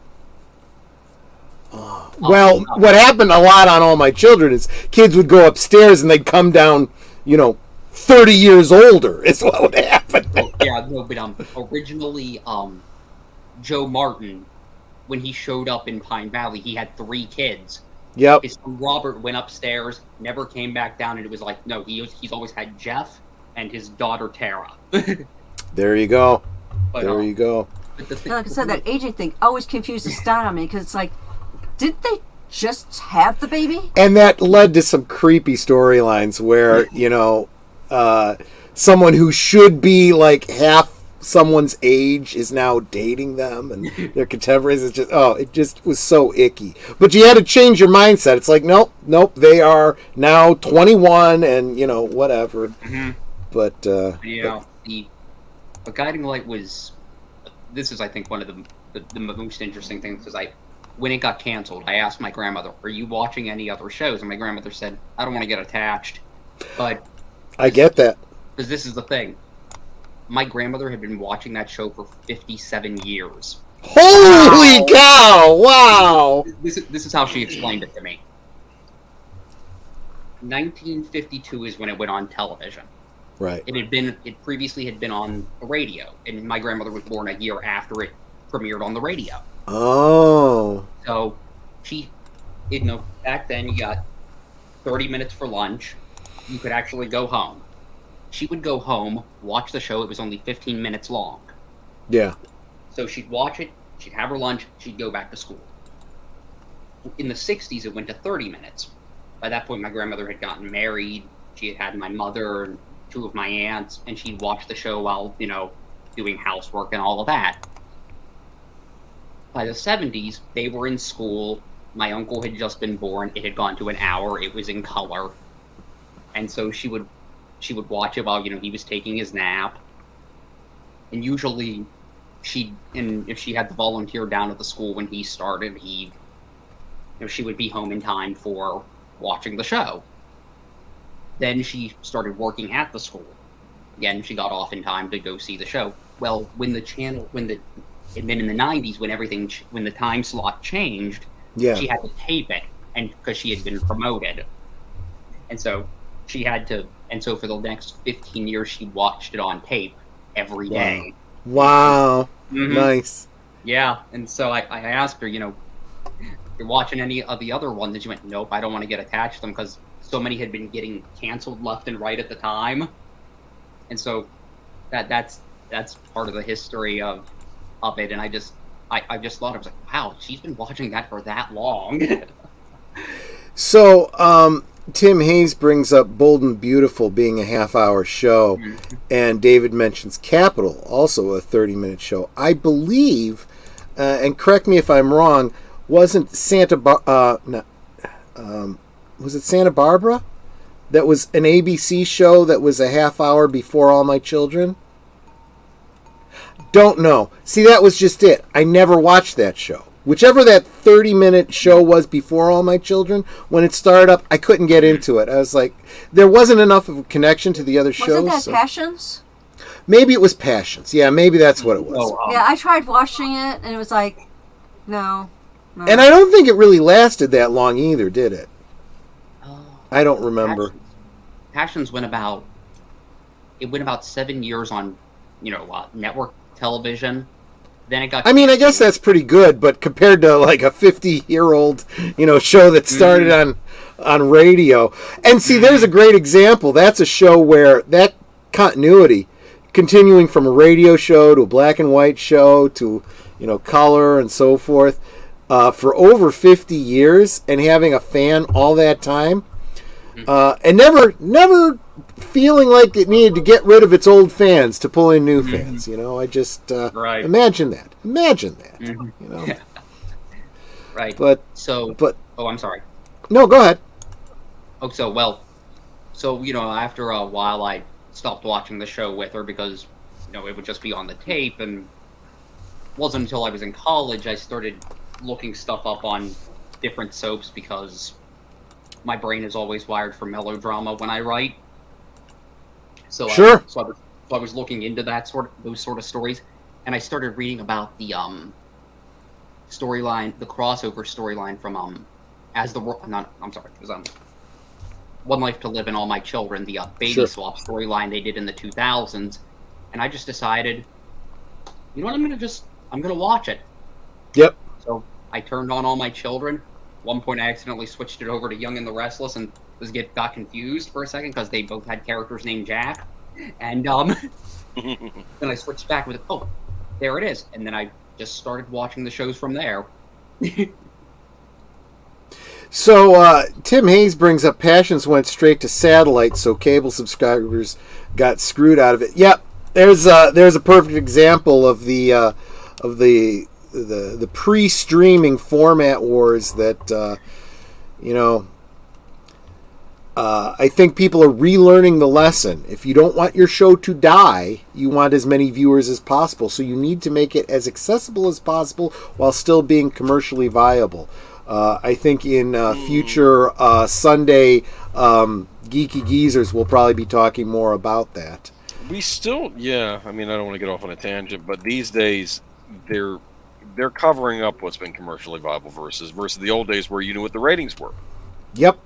Well, what happened a lot on All My Children is kids would go upstairs and they'd come down, 30 years older is what would happen. But originally, Joe Martin, when he showed up in Pine Valley, he had 3 kids. Yep. His son Robert went upstairs, never came back down, and it was like, no, he's always had Jeff and his daughter Tara. There you go. But, there you go. Like I said, that aging thing always confuses Stan on me because it's like, did they just have the baby? And that led to some creepy storylines where, someone who should be like half someone's age is now dating them and their contemporaries. It just was so icky. But you had to change your mindset. It's like, nope, they are now 21 and, whatever. Mm-hmm. But, the Guiding Light was, this is, I think, one of the most interesting things, because when it got canceled, I asked my grandmother, are you watching any other shows? And my grandmother said, I don't want to get attached. But I get that. Because this is the thing. My grandmother had been watching that show for 57 years. Holy cow! Wow! This is how she explained it to me. 1952 is when it went on television. Right. It previously had been on the radio, and my grandmother was born a year after it premiered on the radio. Oh. So, back then you got 30 minutes for lunch. You could actually go home. She would go home, watch the show. It was only 15 minutes long. Yeah. So she'd watch it, she'd have her lunch, she'd go back to school. In the 60s, it went to 30 minutes. By that point, my grandmother had gotten married. She had my mother and 2 of my aunts, and she'd watch the show while, doing housework and all of that. By the 70s, they were in school. My uncle had just been born. It had gone to an hour. It was in color. And so she would watch it while, he was taking his nap. And usually, if she had the volunteer down at the school when he started, she would be home in time for watching the show. Then she started working at the school. Again, she got off in time to go see the show. Well, and then in the 90s, when the time slot changed, Yeah. she had to tape it, and because she had been promoted, and so for the next 15 years, she watched it on tape every day. Wow. Mhm. Nice. Yeah, and so I asked her, you're watching any of the other ones? And she went, nope, I don't want to get attached to them because so many had been getting canceled left and right at the time. And so that's part of the history of it. And I just thought, I was like, wow, she's been watching that for that long. So, Tim Hayes brings up Bold and Beautiful being a half-hour show, and David mentions Capital, also a 30-minute show. I believe, and correct me if I'm wrong, wasn't Santa Barbara? That was an ABC show that was a half hour before All My Children? Don't know. See, that was just it. I never watched that show. Whichever that 30-minute show was before All My Children, when it started up, I couldn't get into it. I was like, there wasn't enough of a connection to the other shows. Wasn't that Passions? Maybe it was Passions. Yeah, maybe that's what it was. Yeah, I tried watching it, and it was like, no. And I don't think it really lasted that long either, did it? I don't remember. Passions went about 7 years on, network television. Then it got. I mean, I guess that's pretty good, but compared to like a 50-year-old, show that started on radio. And see, there's a great example. That's a show where that continuity, continuing from a radio show to a black and white show to, color and so forth, for over 50 years and having a fan all that time, and never feeling like it needed to get rid of its old fans to pull in new fans. I just imagine that. Yeah. Right. But oh, I'm sorry. No, go ahead. Oh, after a while, I stopped watching the show with her because it would just be on the tape, and it wasn't until I was in college I started looking stuff up on different soaps because my brain is always wired for melodrama when I write. So sure. I was looking into those sort of stories, and I started reading about the storyline, the crossover storyline from it was One Life to Live and All My Children, the baby swap storyline they did in the 2000s, and I just decided, what, I'm gonna watch it. Yep. So I turned on All My Children. At one point, I accidentally switched it over to Young and the Restless, and got confused for a second because they both had characters named Jack, and then I switched back with oh, there it is, and then I just started watching the shows from there. So Tim Hayes brings up Passions went straight to satellite, so cable subscribers got screwed out of it. Yep, there's a perfect example of the pre-streaming format wars that I think people are relearning the lesson. If you don't want your show to die, you want as many viewers as possible. So you need to make it as accessible as possible while still being commercially viable. I think in future Sunday Geeky Geezers we'll probably be talking more about that. We still, I mean, I don't want to get off on a tangent, but these days they're covering up what's been commercially viable versus the old days where you knew what the ratings were. Yep.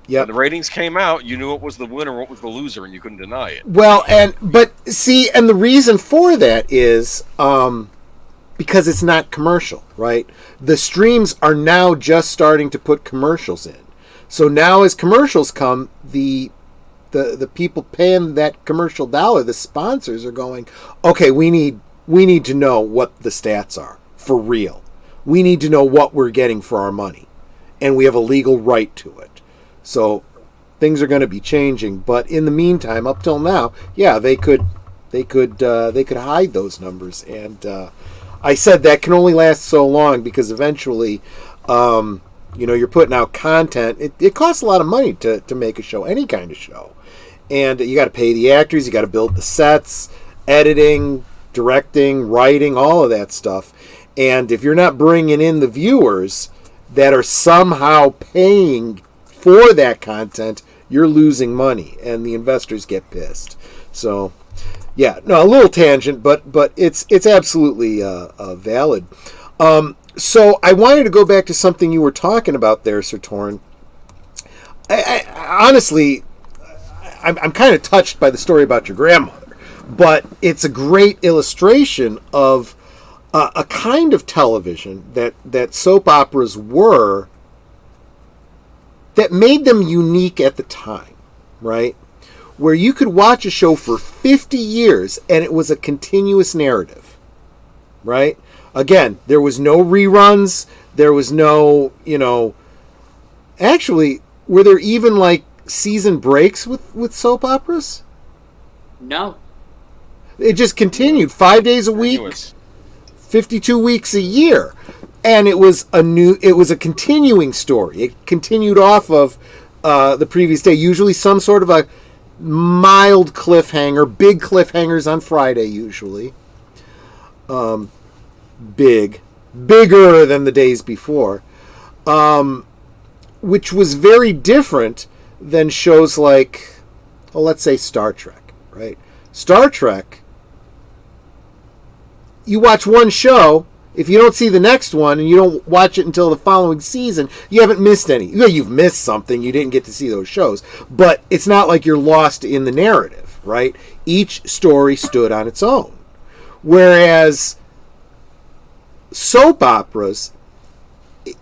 When the ratings came out, you knew what was the winner, what was the loser, and you couldn't deny it. Well, but the reason for that is because it's not commercial, right? The streams are now just starting to put commercials in. So now as commercials come, the people paying that commercial dollar, the sponsors are going, okay, we need to know what the stats are for real. We need to know what we're getting for our money, and we have a legal right to it. So things are going to be changing, but in the meantime, up till now, they could hide those numbers, and I said that can only last so long because eventually, you're putting out content. It costs a lot of money to make a show, any kind of show, and you got to pay the actors, you got to build the sets, editing, directing, writing, all of that stuff, and if you're not bringing in the viewers that are somehow paying for that content, you're losing money, and the investors get pissed. So, yeah, no, a little tangent, but it's absolutely valid. So I wanted to go back to something you were talking about there, Sir Torrhen. I honestly, I'm kind of touched by the story about your grandmother, but it's a great illustration of a kind of television that soap operas were, that made them unique at the time, right? Where you could watch a show for 50 years and it was a continuous narrative, right? Again, there was no reruns, there was no, actually, were there even like season breaks with soap operas? No. It just continued 5 days a week, 52 weeks a year. And it was a continuing story. It continued off of the previous day, usually some sort of a mild cliffhanger, big cliffhangers on Friday usually. Bigger than the days before. Which was very different than shows like, let's say Star Trek, right? Star Trek, you watch one show, if you don't see the next one and you don't watch it until the following season, you haven't missed any. You've missed something, you didn't get to see those shows, but it's not like you're lost in the narrative, right? Each story stood on its own. Whereas soap operas,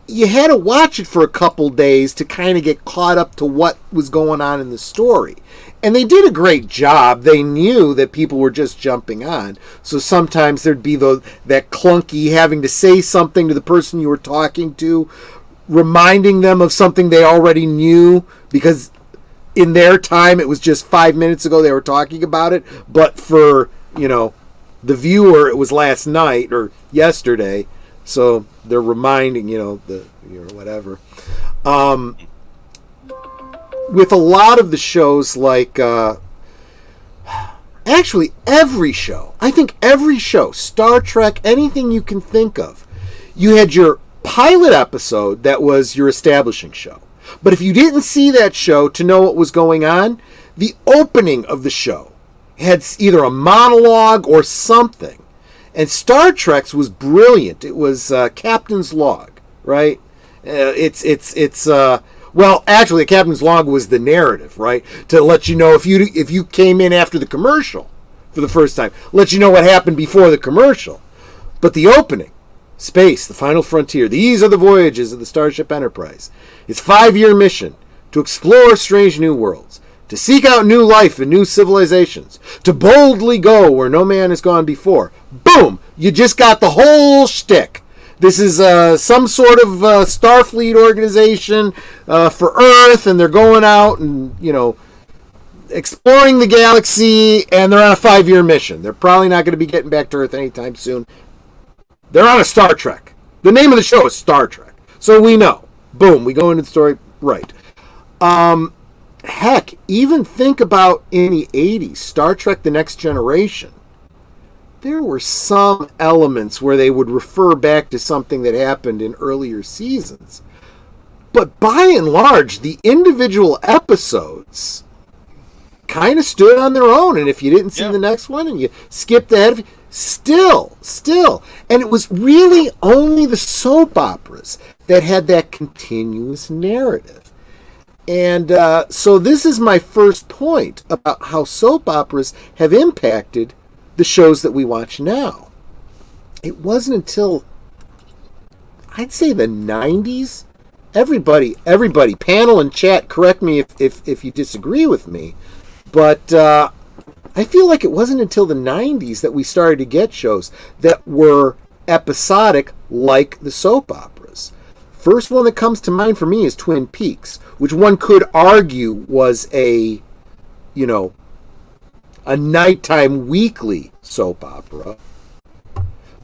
you had to watch it for a couple days to kind of get caught up to what was going on in the story. And they did a great job. They knew that people were just jumping on. So sometimes there'd be that clunky having to say something to the person you were talking to, reminding them of something they already knew, because in their time it was just 5 minutes ago they were talking about it. But for, the viewer, it was last night or yesterday. So they're reminding, whatever. With a lot of the shows, like, actually every show, I think every show, Star Trek, anything you can think of, you had your pilot episode that was your establishing show. But if you didn't see that show to know what was going on, the opening of the show had either a monologue or something. And Star Trek's was brilliant. It was Captain's Log, right? Well, actually, the Captain's Log was the narrative, right? To let you know if you came in after the commercial for the first time, let you know what happened before the commercial. But the opening, space, the final frontier, these are the voyages of the Starship Enterprise. Its 5-year mission to explore strange new worlds, to seek out new life and new civilizations, to boldly go where no man has gone before. Boom! You just got the whole shtick. This is some sort of Starfleet organization for Earth, and they're going out and, exploring the galaxy, and they're on a 5-year mission. They're probably not going to be getting back to Earth anytime soon. They're on a Star Trek. The name of the show is Star Trek. So we know. Boom, we go into the story. Right. Heck, even think about in the 80s, Star Trek The Next Generation. There were some elements where they would refer back to something that happened in earlier seasons. But by and large, the individual episodes kind of stood on their own. And if you didn't see the next one and you skipped ahead, still. And it was really only the soap operas that had that continuous narrative. And so this is my first point about how soap operas have impacted the shows that we watch now. It wasn't until, I'd say, the 90s. Everybody, panel and chat, correct me if you disagree with me, but I feel like it wasn't until the 90s that we started to get shows that were episodic like the soap operas. First one that comes to mind for me is Twin Peaks, which one could argue was a nighttime weekly soap opera.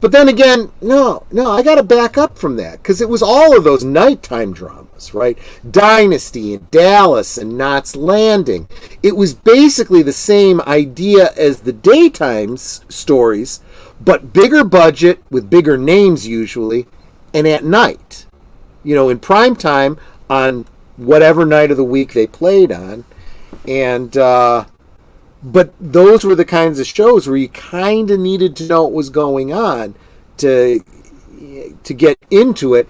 But then again, no, I got to back up from that, because it was all of those nighttime dramas, right? Dynasty and Dallas and Knots Landing. It was basically the same idea as the daytime stories, but bigger budget with bigger names usually, and at night. In prime time on whatever night of the week they played on. And but those were the kinds of shows where you kind of needed to know what was going on to get into it.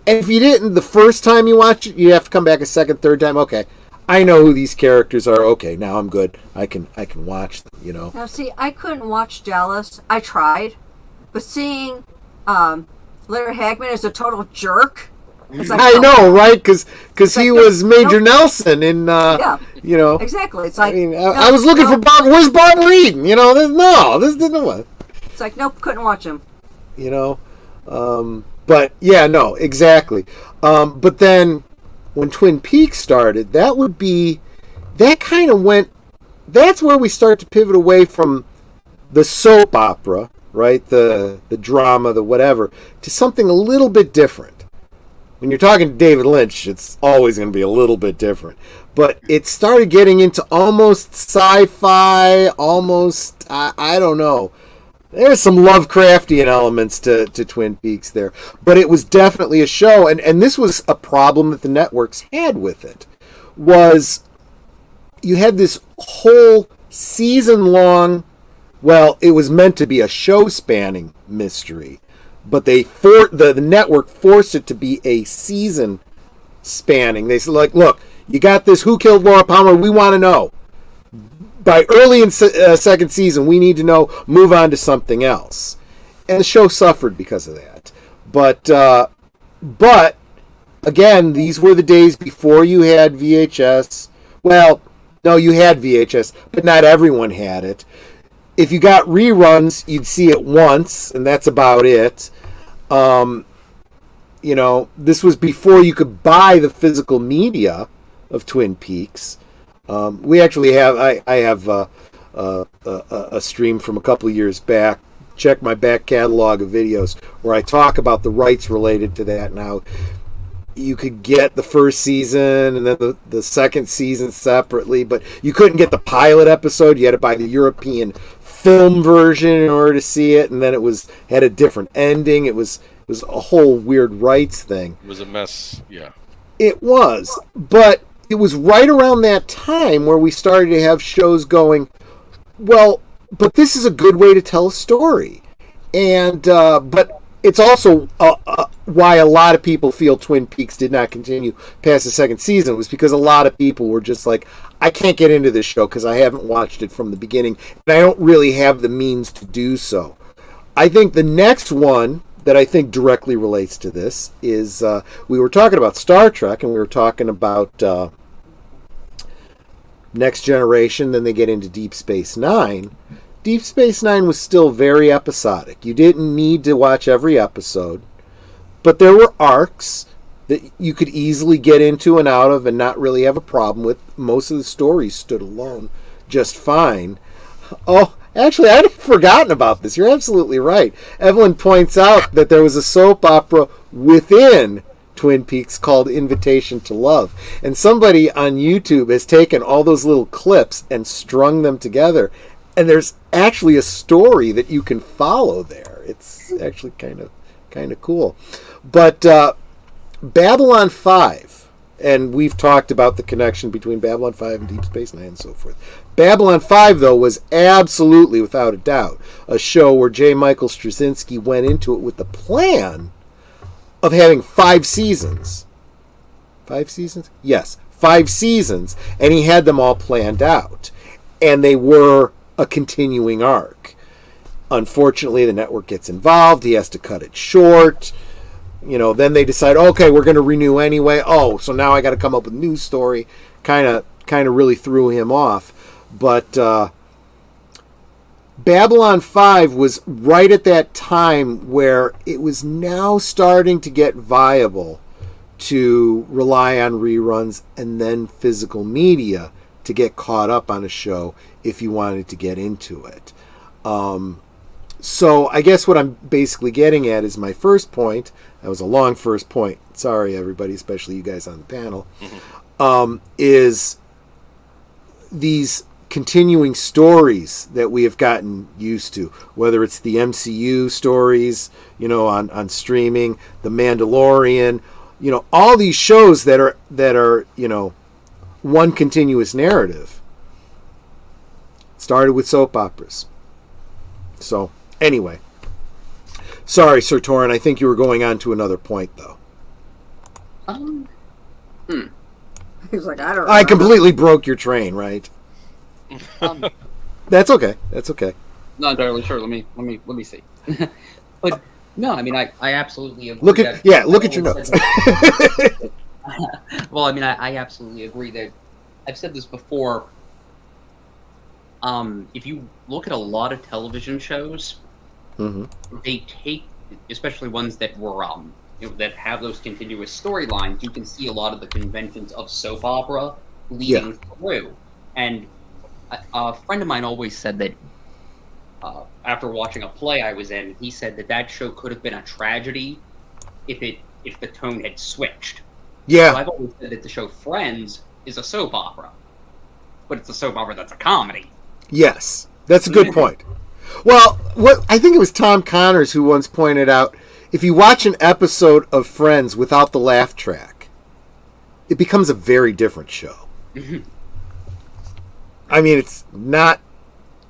And if you didn't the first time you watch it, you have to come back a second, third time. Okay, I know who these characters are. Okay, now I'm good. I can watch them, you know. Now, see, I couldn't watch Dallas. I tried. But seeing Larry Hagman as a total jerk, it's like, I know, right? Because he like, was Major Nelson in, yeah, you know. exactly. It's like, I mean, I was looking for Bob. Where's Bob Reed? You know, this didn't what. It's like, nope, couldn't watch him. You know, but yeah, no, exactly. But then when Twin Peaks started, that kind of went. That's where we start to pivot away from the soap opera, right? The drama, the whatever, to something a little bit different. When you're talking to David Lynch, it's always going to be a little bit different. But it started getting into almost sci-fi, almost, I don't know. There's some Lovecraftian elements to Twin Peaks there. But it was definitely a show, and this was a problem that the networks had with it, was you had this whole season-long, well, it was meant to be a show-spanning mystery, but the network forced it to be a season spanning. They said, like, look, you got this Who Killed Laura Palmer? We want to know. By early in second season, we need to know. Move on to something else. And the show suffered because of that. But again, these were the days before you had VHS. Well, no, you had VHS, but not everyone had it. If you got reruns, you'd see it once, and that's about it. You know, this was before you could buy the physical media of Twin Peaks. We actually have, I have a stream from a couple of years back. Check my back catalog of videos where I talk about the rights related to that. Now, you could get the first season and then the second season separately, but you couldn't get the pilot episode. You had to buy the European film version in order to see it, and then had a different ending. It was a whole weird rights thing. It was a mess, yeah. It was, but it was right around that time where we started to have shows going, well, but this is a good way to tell a story. And but it's also why a lot of people feel Twin Peaks did not continue past the second season, was because a lot of people were just like, I can't get into this show because I haven't watched it from the beginning, and I don't really have the means to do so. I think the next one that I think directly relates to this is, we were talking about Star Trek, and we were talking about Next Generation, then they get into Deep Space Nine. Deep Space Nine was still very episodic. You didn't need to watch every episode, but there were arcs that you could easily get into and out of and not really have a problem with. Most of the stories stood alone just fine. Oh, actually, I'd forgotten about this. You're absolutely right. Evelyn points out that there was a soap opera within Twin Peaks called Invitation to Love. And somebody on YouTube has taken all those little clips and strung them together. And there's actually a story that you can follow there. It's actually kind of cool. But Babylon 5, and we've talked about the connection between Babylon 5 and Deep Space Nine and so forth. Babylon 5, though, was absolutely, without a doubt, a show where J. Michael Straczynski went into it with the plan of having 5 seasons. 5 seasons? Yes, 5 seasons, and he had them all planned out. And they were a continuing arc. Unfortunately, the network gets involved. He has to cut it short. You know, then they decide, okay, we're going to renew anyway. Oh, so now I got to come up with a new story. Kind of really threw him off. But Babylon 5 was right at that time where it was now starting to get viable to rely on reruns and then physical media to get caught up on a show if you wanted to get into it. So I guess what I'm basically getting at is my first point. That was a long first point. Sorry, everybody, especially you guys on the panel. Is these continuing stories that we have gotten used to, whether it's the MCU stories, you know, on streaming, The Mandalorian, all these shows that are one continuous narrative started with soap operas. So anyway, sorry, Sir Torrhen, I think you were going on to another point, though. He's like, I don't know. I completely broke your train, right? That's okay. That's okay. Not entirely sure. Let me see. But no, I mean, I absolutely agree. Look at your notes. Well, I mean, I absolutely agree that I've said this before. If you look at a lot of television shows, they take, especially ones that were that have those continuous storylines. You can see a lot of the conventions of soap opera leading through. And a friend of mine always said that after watching a play I was in, he said that show could have been a tragedy if the tone had switched. Yeah. So I've always said that the show Friends is a soap opera, but it's a soap opera that's a comedy. Yes, that's a good point. Well, I think it was Tom Connors who once pointed out, if you watch an episode of Friends without the laugh track, it becomes a very different show. I mean, it's not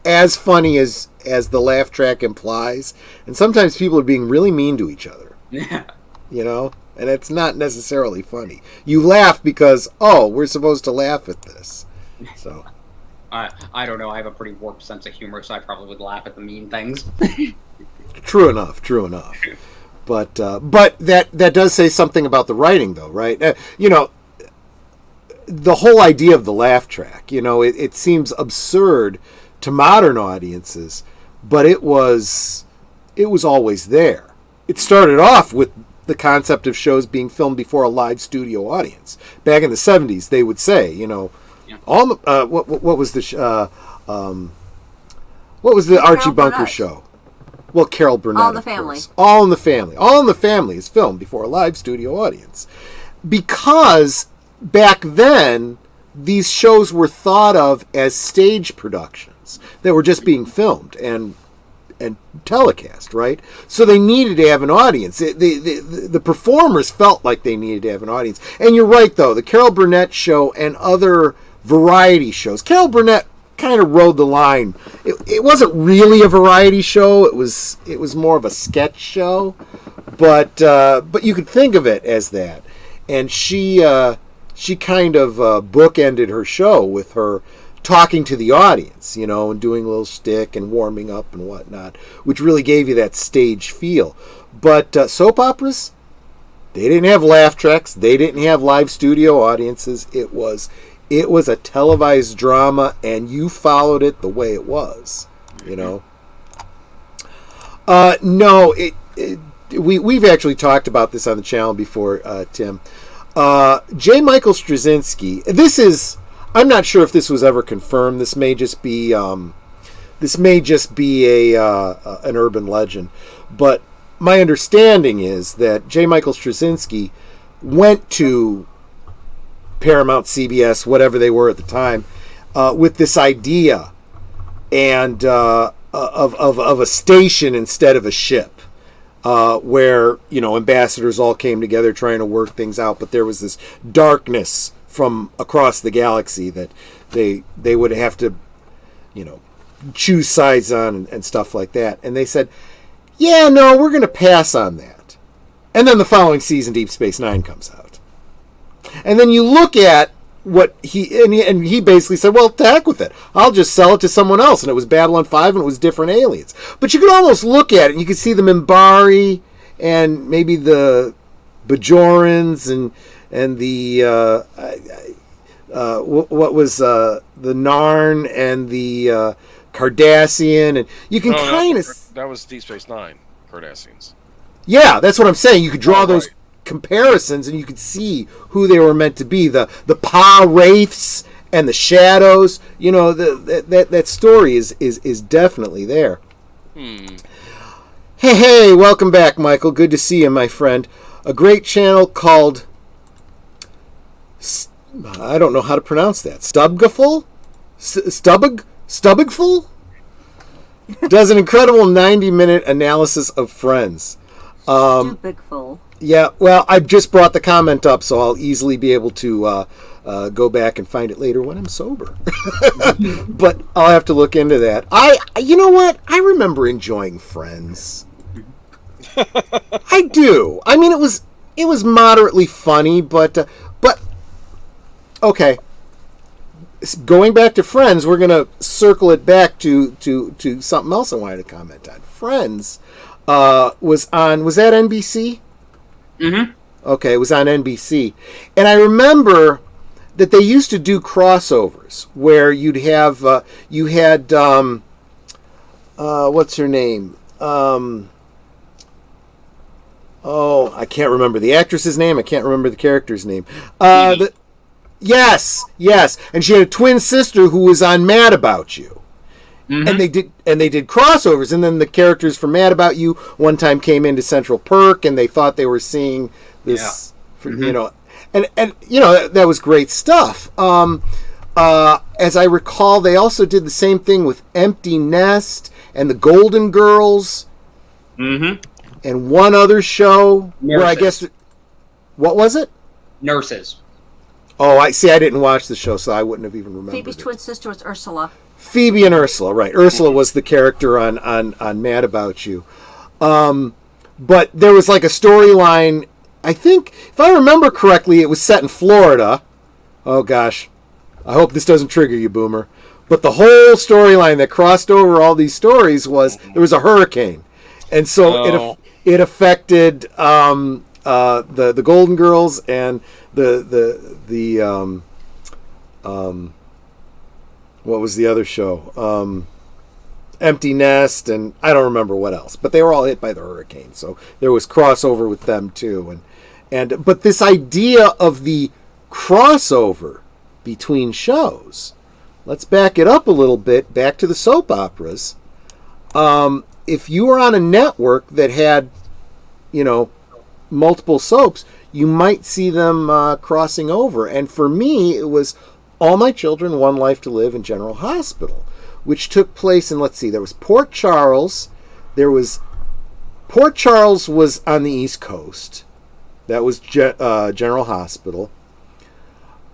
as funny as the laugh track implies, and sometimes people are being really mean to each other. Yeah. And it's not necessarily funny. You laugh because, we're supposed to laugh at this. So I don't know. I have a pretty warped sense of humor, so I probably would laugh at the mean things. True enough. But that does say something about the writing, though, right? The whole idea of the laugh track, it seems absurd to modern audiences, but it was always there. It started off with the concept of shows being filmed before a live studio audience. Back in the 70s, they would say, all what was the Archie Bunker Burnett show? Well, Carol Burnett. All in the Family. All in the Family. All in the Family is filmed before a live studio audience. Because back then, these shows were thought of as stage productions that were just being filmed and telecast, right? So they needed to have an audience. The performers felt like they needed to have an audience. And you're right, though. The Carol Burnett show and other variety shows. Carol Burnett kind of rode the line. It wasn't really a variety show. It was more of a sketch show, but you could think of it as that. And she kind of bookended her show with her talking to the audience, and doing a little shtick and warming up and whatnot, which really gave you that stage feel. But soap operas, they didn't have laugh tracks. They didn't have live studio audiences. It was a televised drama, and you followed it the way it was, No, we've actually talked about this on the channel before, Tim. J. Michael Straczynski. I'm not sure if this was ever confirmed. This may just be an urban legend. But my understanding is that J. Michael Straczynski went to Paramount, CBS, whatever they were at the time, with this idea and of a station instead of a ship, where ambassadors all came together trying to work things out, but there was this darkness from across the galaxy that they would have to choose sides on and stuff like that. And they said, yeah, no, we're going to pass on that. And then the following season, Deep Space Nine comes out. And then you look at what he basically said, well, to heck with it. I'll just sell it to someone else. And it was Babylon 5 and it was different aliens. But you could almost look at it and you could see the Minbari and maybe the Bajorans and the what was the Narn and the Cardassian, and you can kind of that was Deep Space Nine, Cardassians. Yeah, that's what I'm saying. You could draw those comparisons, and you could see who they were meant to be. The Pa Wraiths and the Shadows. That story is definitely there. Hey, welcome back, Michael. Good to see you, my friend. A great channel called, I don't know how to pronounce that. Stubgaful? Stubigful? Does an incredible 90-minute analysis of Friends. Stupid fool. Yeah, well, I just brought the comment up, so I'll easily be able to go back and find it later when I'm sober. But I'll have to look into that. You know what? I remember enjoying Friends. I do. I mean, it was moderately funny, but okay. Going back to Friends, we're gonna circle it back to something else I wanted to comment on. Friends was that NBC? Mm-hmm. Okay, it was on NBC. And I remember that they used to do crossovers where you'd have, what's her name? I can't remember the actress's name. I can't remember the character's name. Yes. And she had a twin sister who was on Mad About You. Mm-hmm. And they did crossovers, and then the characters from Mad About You one time came into Central Perk, and they thought they were seeing this, and that was great stuff. As I recall, they also did the same thing with Empty Nest and the Golden Girls, and one other show where I guess what was it? Nurses. Oh, I see. I didn't watch the show, so I wouldn't have even remembered. Phoebe's twin sister was Ursula. Phoebe and Ursula, right. Ursula was the character on Mad About You. But there was like a storyline, I think, if I remember correctly, it was set in Florida. Oh, gosh. I hope this doesn't trigger you, Boomer. But the whole storyline that crossed over all these stories was there was a hurricane. And so it affected the Golden Girls and the what was the other show? Empty Nest, and I don't remember what else. But they were all hit by the hurricane, so there was crossover with them too. But this idea of the crossover between shows, let's back it up a little bit, back to the soap operas. If you were on a network that had, multiple soaps, you might see them crossing over. And for me, it was All My Children, One Life to Live, and General Hospital, which took place in, let's see, there was Port Charles. Port Charles was on the East Coast. That was General Hospital.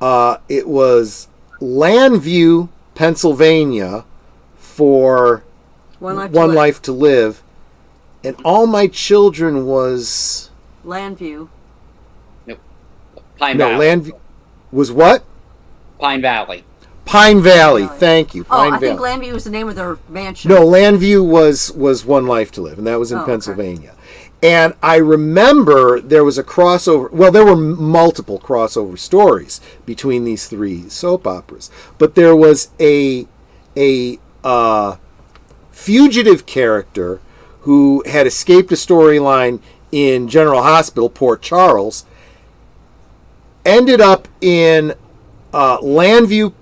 It was Landview, Pennsylvania, for One Life to Live. And All My Children was... Landview. Nope. Pine Valley. Landview was what? Pine Valley. Pine Valley. Thank you. Pine Valley. Think Landview was the name of their mansion. No, Landview was One Life to Live, and that was in Pennsylvania. Okay. And I remember there was a crossover. Well, there were multiple crossover stories between these three soap operas, but there was a fugitive character who had escaped a storyline in General Hospital, Port Charles, ended up in Landview,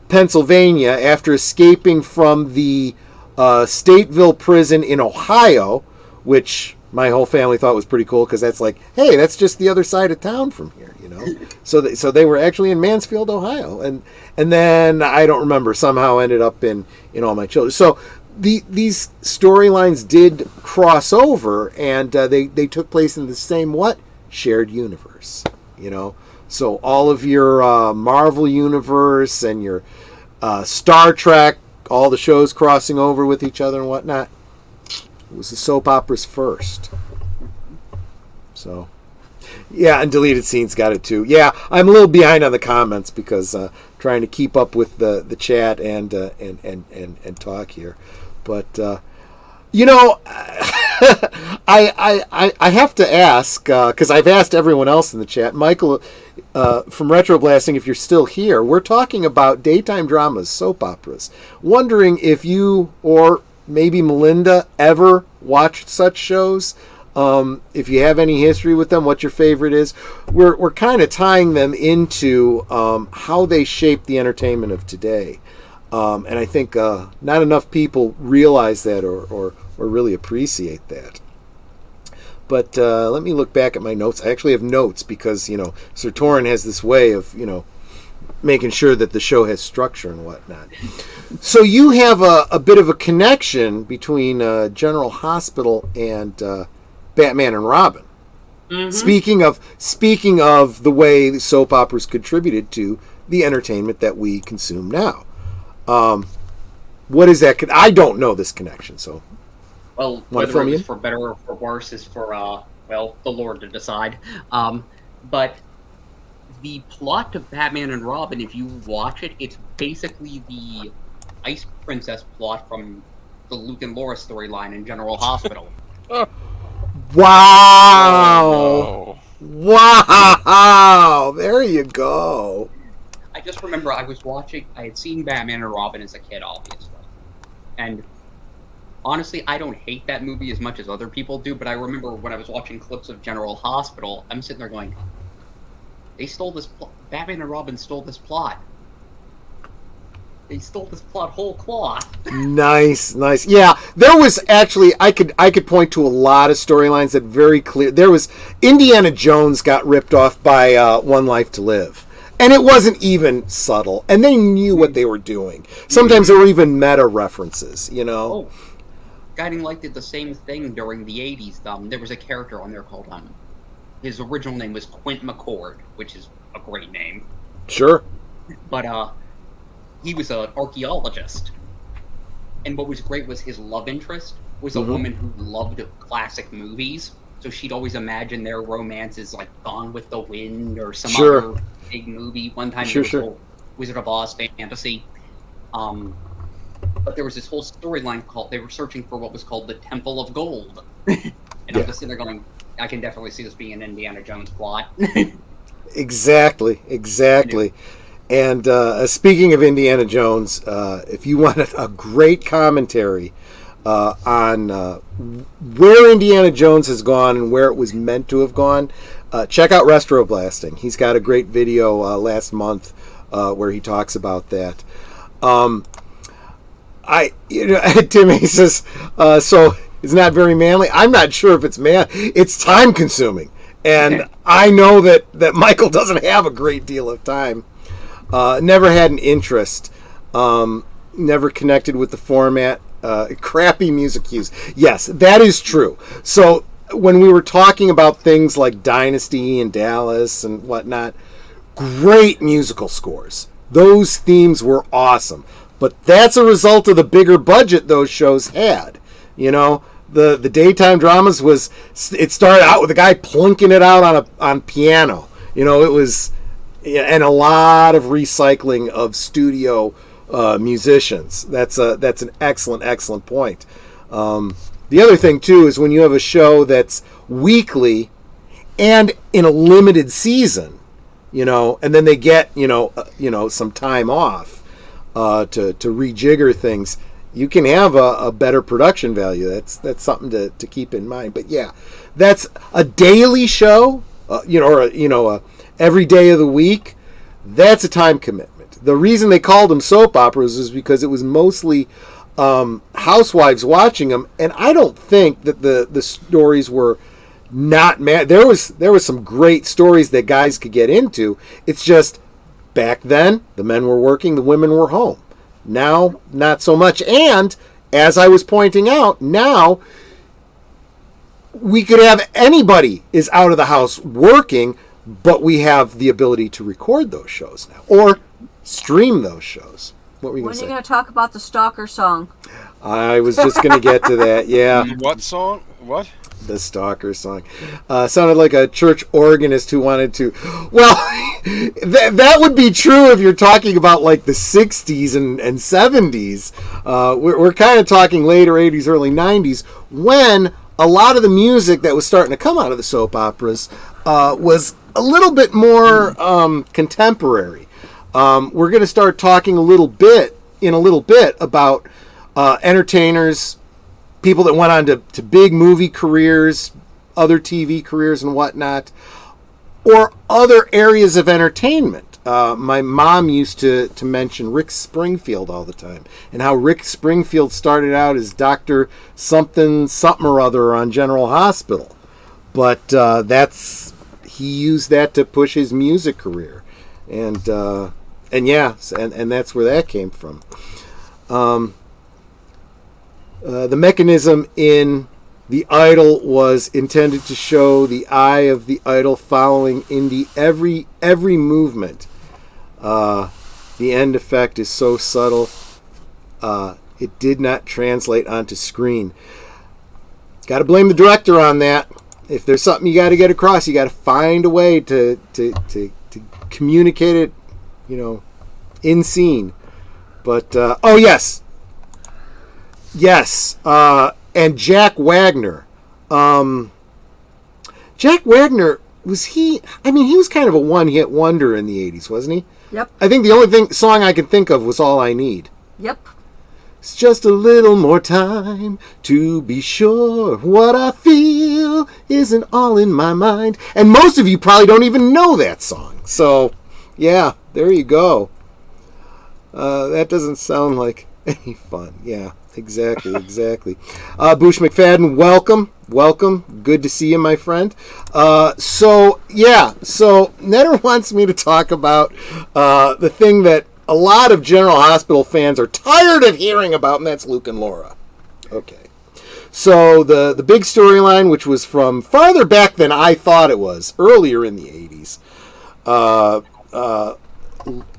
Pennsylvania, after escaping from the Stateville prison in Ohio, which my whole family thought was pretty cool because that's like, hey, that's just the other side of town from here, So they were actually in Mansfield, Ohio, and then I don't remember, somehow ended up in All My Children. So these storylines did cross over, and they took place in the same shared universe, So all of your Marvel universe and your Star Trek, all the shows crossing over with each other and whatnot, it was the soap operas first. So, yeah, and deleted scenes got it too. Yeah, I'm a little behind on the comments because trying to keep up with the chat and talk here. But I have to ask, because I've asked everyone else in the chat, Michael from Retro Blasting, if you're still here, we're talking about daytime dramas, soap operas. Wondering if you or maybe Melinda ever watched such shows. If you have any history with them, what your favorite is. We're kind of tying them into how they shape the entertainment of today. And I think not enough people realize that or really appreciate that. But let me look back at my notes. I actually have notes because, Sir Torrhen has this way of, making sure that the show has structure and whatnot. So you have a bit of a connection between General Hospital and Batman and Robin. Mm-hmm. Speaking of the way soap operas contributed to the entertainment that we consume now. What is that? I don't know this connection, so. Well, whether it was for better or for worse is for, the Lord to decide. But the plot of Batman and Robin, if you watch it, it's basically the Ice Princess plot from the Luke and Laura storyline in General Hospital. Wow! Oh, Wow! There you go. I just remember I had seen Batman and Robin as a kid, obviously. And honestly, I don't hate that movie as much as other people do, but I remember when I was watching clips of General Hospital, I'm sitting there going, they stole this Batman and Robin stole this plot. They stole this plot whole cloth. Nice. Yeah, there was actually I could point to a lot of storylines that very clear. There was Indiana Jones got ripped off by One Life to Live, and it wasn't even subtle, and they knew what they were doing. Sometimes there were even meta references, Oh, Guiding Light did the same thing during the 80s. There was a character on there called his original name was Quint McCord, which is a great name. Sure. But he was an archaeologist. And what was great was his love interest was a woman who loved classic movies. So she'd always imagine their romances like Gone with the Wind or some other big movie. One time there was a whole Wizard of Oz fantasy. But there was this whole storyline called, they were searching for what was called the Temple of Gold. And I'm just sitting there going, I can definitely see this being an Indiana Jones plot. Exactly. And speaking of Indiana Jones, if you want a great commentary on where Indiana Jones has gone and where it was meant to have gone, check out Retroblasting. He's got a great video last month where he talks about that. Timmy says, so it's not very manly. I'm not sure if it's it's time consuming. And I know that Michael doesn't have a great deal of time. Never had an interest. Never connected with the format. Crappy music cues. Yes, that is true. So when we were talking about things like Dynasty and Dallas and whatnot, great musical scores. Those themes were awesome. But that's a result of the bigger budget those shows had. The daytime dramas it started out with a guy plunking it out on piano. It was, and a lot of recycling of studio musicians. That's an excellent point. The other thing too is when you have a show that's weekly and in a limited season, and then they get some time off to rejigger things. You can have a better production value. That's something to keep in mind. But yeah, that's a daily show, or every day of the week. That's a time commitment. The reason they called them soap operas is because it was mostly housewives watching them, and I don't think that the stories were not mad. There was some great stories that guys could get into. It's just back then the men were working, the women were home. Now, not so much. And, as I was pointing out, now we could have anybody is out of the house working, but we have the ability to record those shows now. Or stream those shows. What were you going to say? When are you going to talk about the Stalker song? I was just going to get to that, yeah. What song? What? The Stalker song. Sounded like a church organist who wanted to... Well, that would be true if you're talking about like the 60s and 70s. We're kind of talking later 80s, early 90s, when a lot of the music that was starting to come out of the soap operas was a little bit more contemporary. We're going to start talking a little bit about entertainers, people that went on to big movie careers, other TV careers and whatnot, or other areas of entertainment. My mom used to mention Rick Springfield all the time, and how Rick Springfield started out as Dr. something or other on General Hospital. But he used that to push his music career. And that's where that came from. The mechanism in the idol was intended to show the eye of the idol following Indy every movement. The end effect is so subtle, it did not translate onto screen. Got to blame the director on that. If there's something you got to get across, you got to find a way to communicate it, in scene. But oh yes, and Jack Wagner. Jack Wagner, was he? I mean, he was kind of a one-hit wonder in the '80s, wasn't he? Yep. I think the only song I can think of was "All I Need." Yep. It's just a little more time to be sure what I feel isn't all in my mind. And most of you probably don't even know that song. So, yeah, there you go. That doesn't sound like any fun. Yeah, exactly. Boosh McFadden, welcome. Good to see you, my friend. So Netter wants me to talk about the thing that a lot of General Hospital fans are tired of hearing about, and that's Luke and Laura. Okay. So the big storyline, which was from farther back than I thought it was, earlier in the 80s,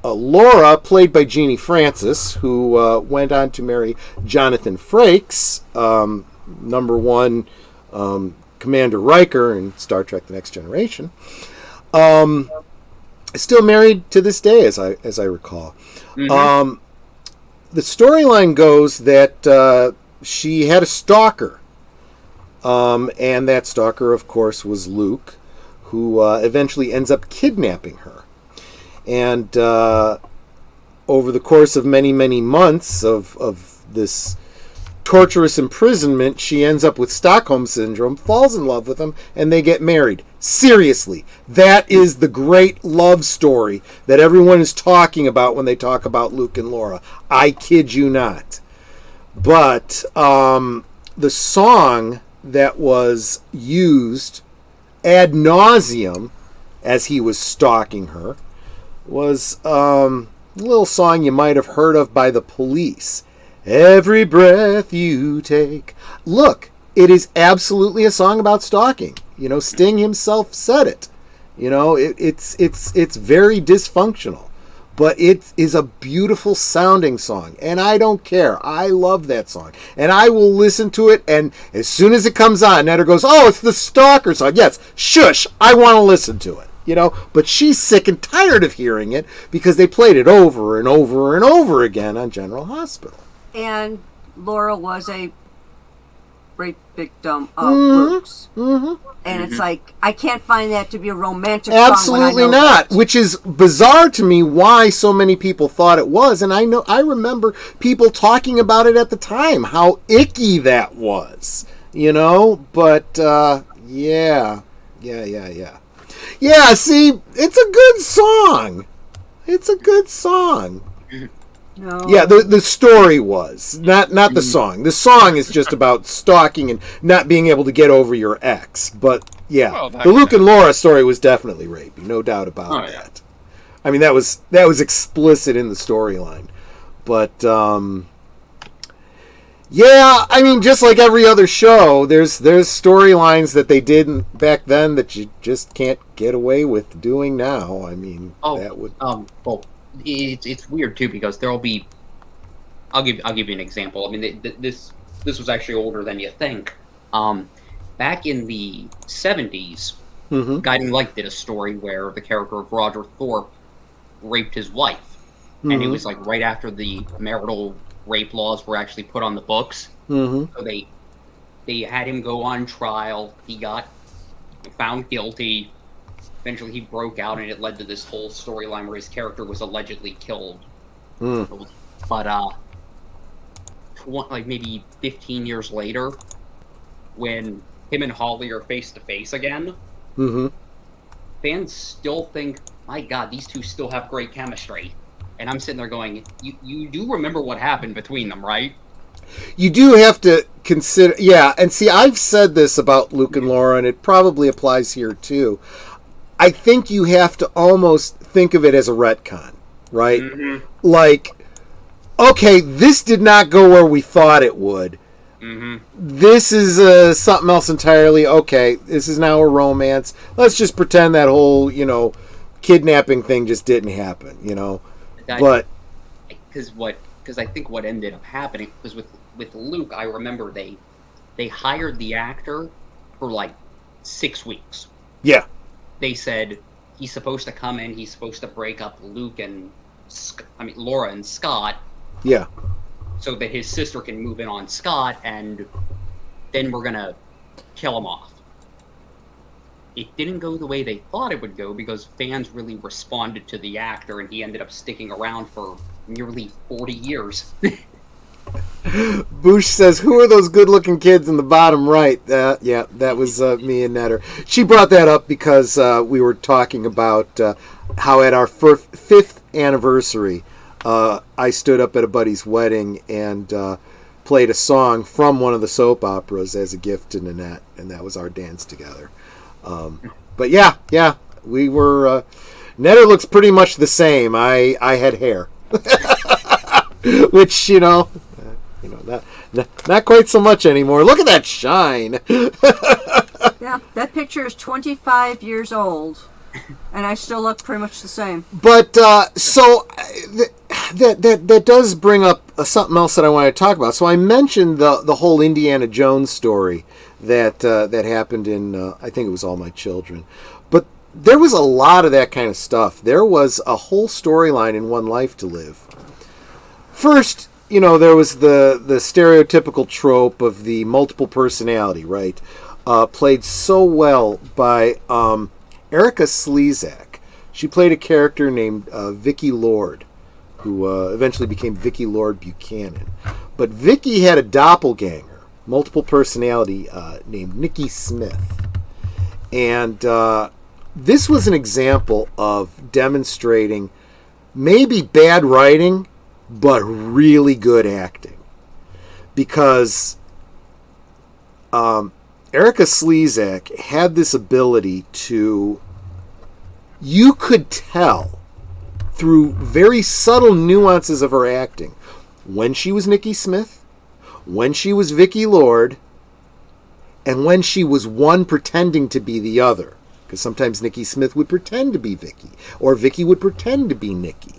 Laura, played by Jeannie Francis, who went on to marry Jonathan Frakes, number one Commander Riker in Star Trek The Next Generation, still married to this day, as I recall. Mm-hmm. The storyline goes that she had a stalker, and that stalker, of course, was Luke, who eventually ends up kidnapping her. And over the course of many, many months of this torturous imprisonment, she ends up with Stockholm Syndrome, falls in love with him, and they get married. Seriously, that is the great love story that everyone is talking about when they talk about Luke and Laura. I kid you not. But the song that was used ad nauseum as he was stalking her was a little song you might have heard of by the Police. Every breath you take. Look, it is absolutely a song about stalking. Sting himself said it. It's very dysfunctional, but it is a beautiful sounding song, and I don't care. I love that song, and I will listen to it. And as soon as it comes on, Netter goes, "Oh, it's the Stalker song." Yes, shush. I want to listen to it. But she's sick and tired of hearing it because they played it over and over and over again on General Hospital. And Laura was a rape victim of Luke's. Mm-hmm. And it's like, I can't find that to be a romantic song. Absolutely not. That. Which is bizarre to me why so many people thought it was. And I remember people talking about it at the time, how icky that was. But yeah. Yeah, see, it's a good song. No. Yeah, the story was not the song. The song is just about stalking and not being able to get over your ex. But yeah, the Luke and Laura story was definitely rapey, no doubt about that. I mean, that was explicit in the storyline. But yeah, I mean, just like every other show, there's storylines that they did back then that you just can't get away with doing now. I mean, that would well. It's weird too because there'll be. I'll give you an example. I mean, this was actually older than you think. Back in the 70s, Guiding Light did a story where the character of Roger Thorpe raped his wife, and it was like right after the marital rape laws were actually put on the books. So they had him go on trial. He got found guilty. Eventually, he broke out, and it led to this whole storyline where his character was allegedly killed. But like maybe 15 years later, when him and Holly are face to face again, fans still think, "My God, these two still have great chemistry." And I'm sitting there going, "You do remember what happened between them, right?" You do have to consider, yeah. And see, I've said this about Luke and Laura, and it probably applies here too. I think you have to almost think of it as a retcon, right? Like, okay, this did not go where we thought it would. This is something else entirely. Okay, this is now a romance. Let's just pretend that whole, kidnapping thing just didn't happen, But because I think what ended up happening was with Luke, I remember they hired the actor for like 6 weeks. Yeah. They said he's supposed to come in, he's supposed to break up Laura and Scott. Yeah. So that his sister can move in on Scott, and then we're gonna kill him off. It didn't go the way they thought it would go because fans really responded to the actor, and he ended up sticking around for nearly 40 years. Boosh says, "Who are those good-looking kids in the bottom right?" Yeah, that was me and Netter. She brought that up because we were talking about how at our fifth anniversary, I stood up at a buddy's wedding and played a song from one of the soap operas as a gift to Nanette, and that was our dance together. But yeah, we were. Netter looks pretty much the same. I had hair, which not quite so much anymore. Look at that shine. Yeah, that picture is 25 years old, and I still look pretty much the same. But so that does bring up something else that I want to talk about. So I mentioned the whole Indiana Jones story that happened in I think it was All My Children, but there was a lot of that kind of stuff. There was a whole storyline in One Life to Live. First, there was the stereotypical trope of the multiple personality, right? Played so well by Erica Slezak. She played a character named Vicky Lord, who eventually became Vicky Lord Buchanan. But Vicky had a doppelganger, multiple personality, named Nikki Smith. And this was an example of demonstrating maybe bad writing, but really good acting. Because Erica Slezak had this ability to... You could tell through very subtle nuances of her acting when she was Nikki Smith, when she was Vicky Lord, and when she was one pretending to be the other. Because sometimes Nikki Smith would pretend to be Vicky, or Vicky would pretend to be Nikki.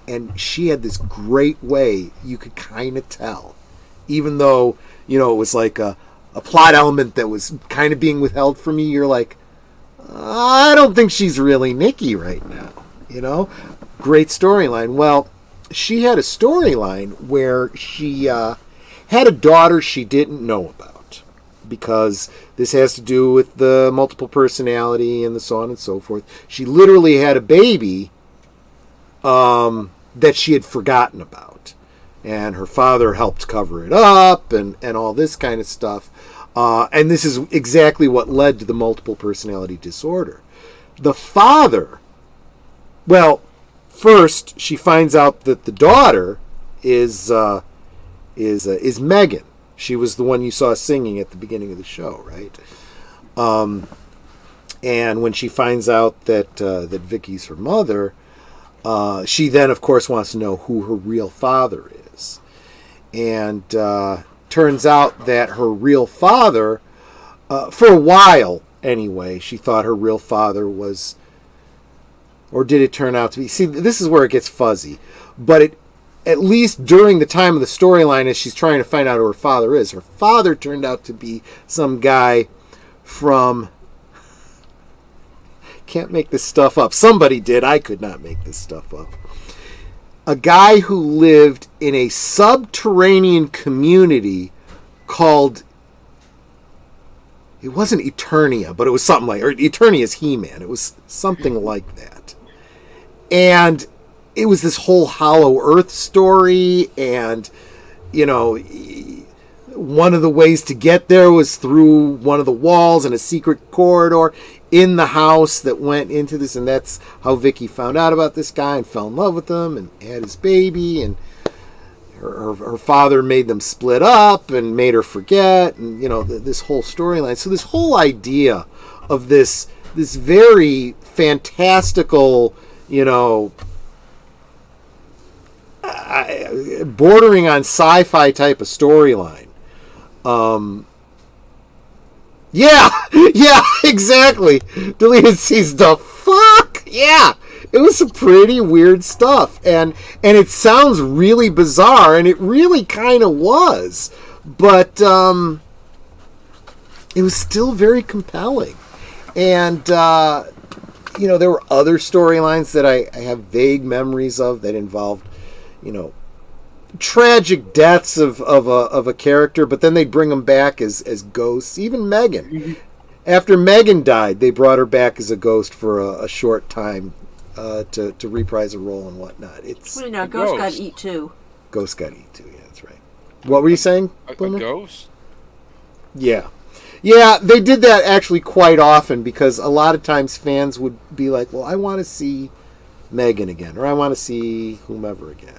And she had this great way you could kind of tell. Even though, it was like a plot element that was kind of being withheld from me, you're like, I don't think she's really Nikki right now. Great storyline. Well, she had a storyline where she had a daughter she didn't know about. Because this has to do with the multiple personality and the so on and so forth. She literally had a baby that she had forgotten about. And her father helped cover it up and all this kind of stuff. And this is exactly what led to the multiple personality disorder. The father, well, first she finds out that the daughter is Megan. She was the one you saw singing at the beginning of the show, right? And when she finds out that Vicky's her mother, she then, of course, wants to know who her real father is. And turns out that her real father, for a while anyway, she thought her real father was, or did it turn out to be? See, this is where it gets fuzzy. But at least during the time of the storyline, as she's trying to find out who her father is, her father turned out to be some guy from... Can't make this stuff up. Somebody did. I could not make this stuff up. A guy who lived in a subterranean community called... It wasn't Eternia, but it was something like... Or Eternia's He-Man. It was something like that. And it was this whole Hollow Earth story, and, one of the ways to get there was through one of the walls in a secret corridor in the house that went into this, and that's how Vicky found out about this guy and fell in love with him and had his baby, and her father made them split up and made her forget, and this whole storyline. So this whole idea of this very fantastical, bordering on sci-fi type of storyline. Yeah, yeah, exactly. Deleted scenes. The fuck? Yeah, it was some pretty weird stuff, and it sounds really bizarre, and it really kind of was, but it was still very compelling, and there were other storylines that I have vague memories of that involved, tragic deaths of a character, but then they'd bring them back as ghosts. Even Megan. Mm-hmm. After Megan died, they brought her back as a ghost for a short time to reprise a role and whatnot. Ghost got eat too. Ghost got eat too, yeah, that's right. What were you saying, A ghost? Yeah. Yeah, they did that actually quite often, because a lot of times fans would be like, well, I want to see Megan again, or I want to see whomever again.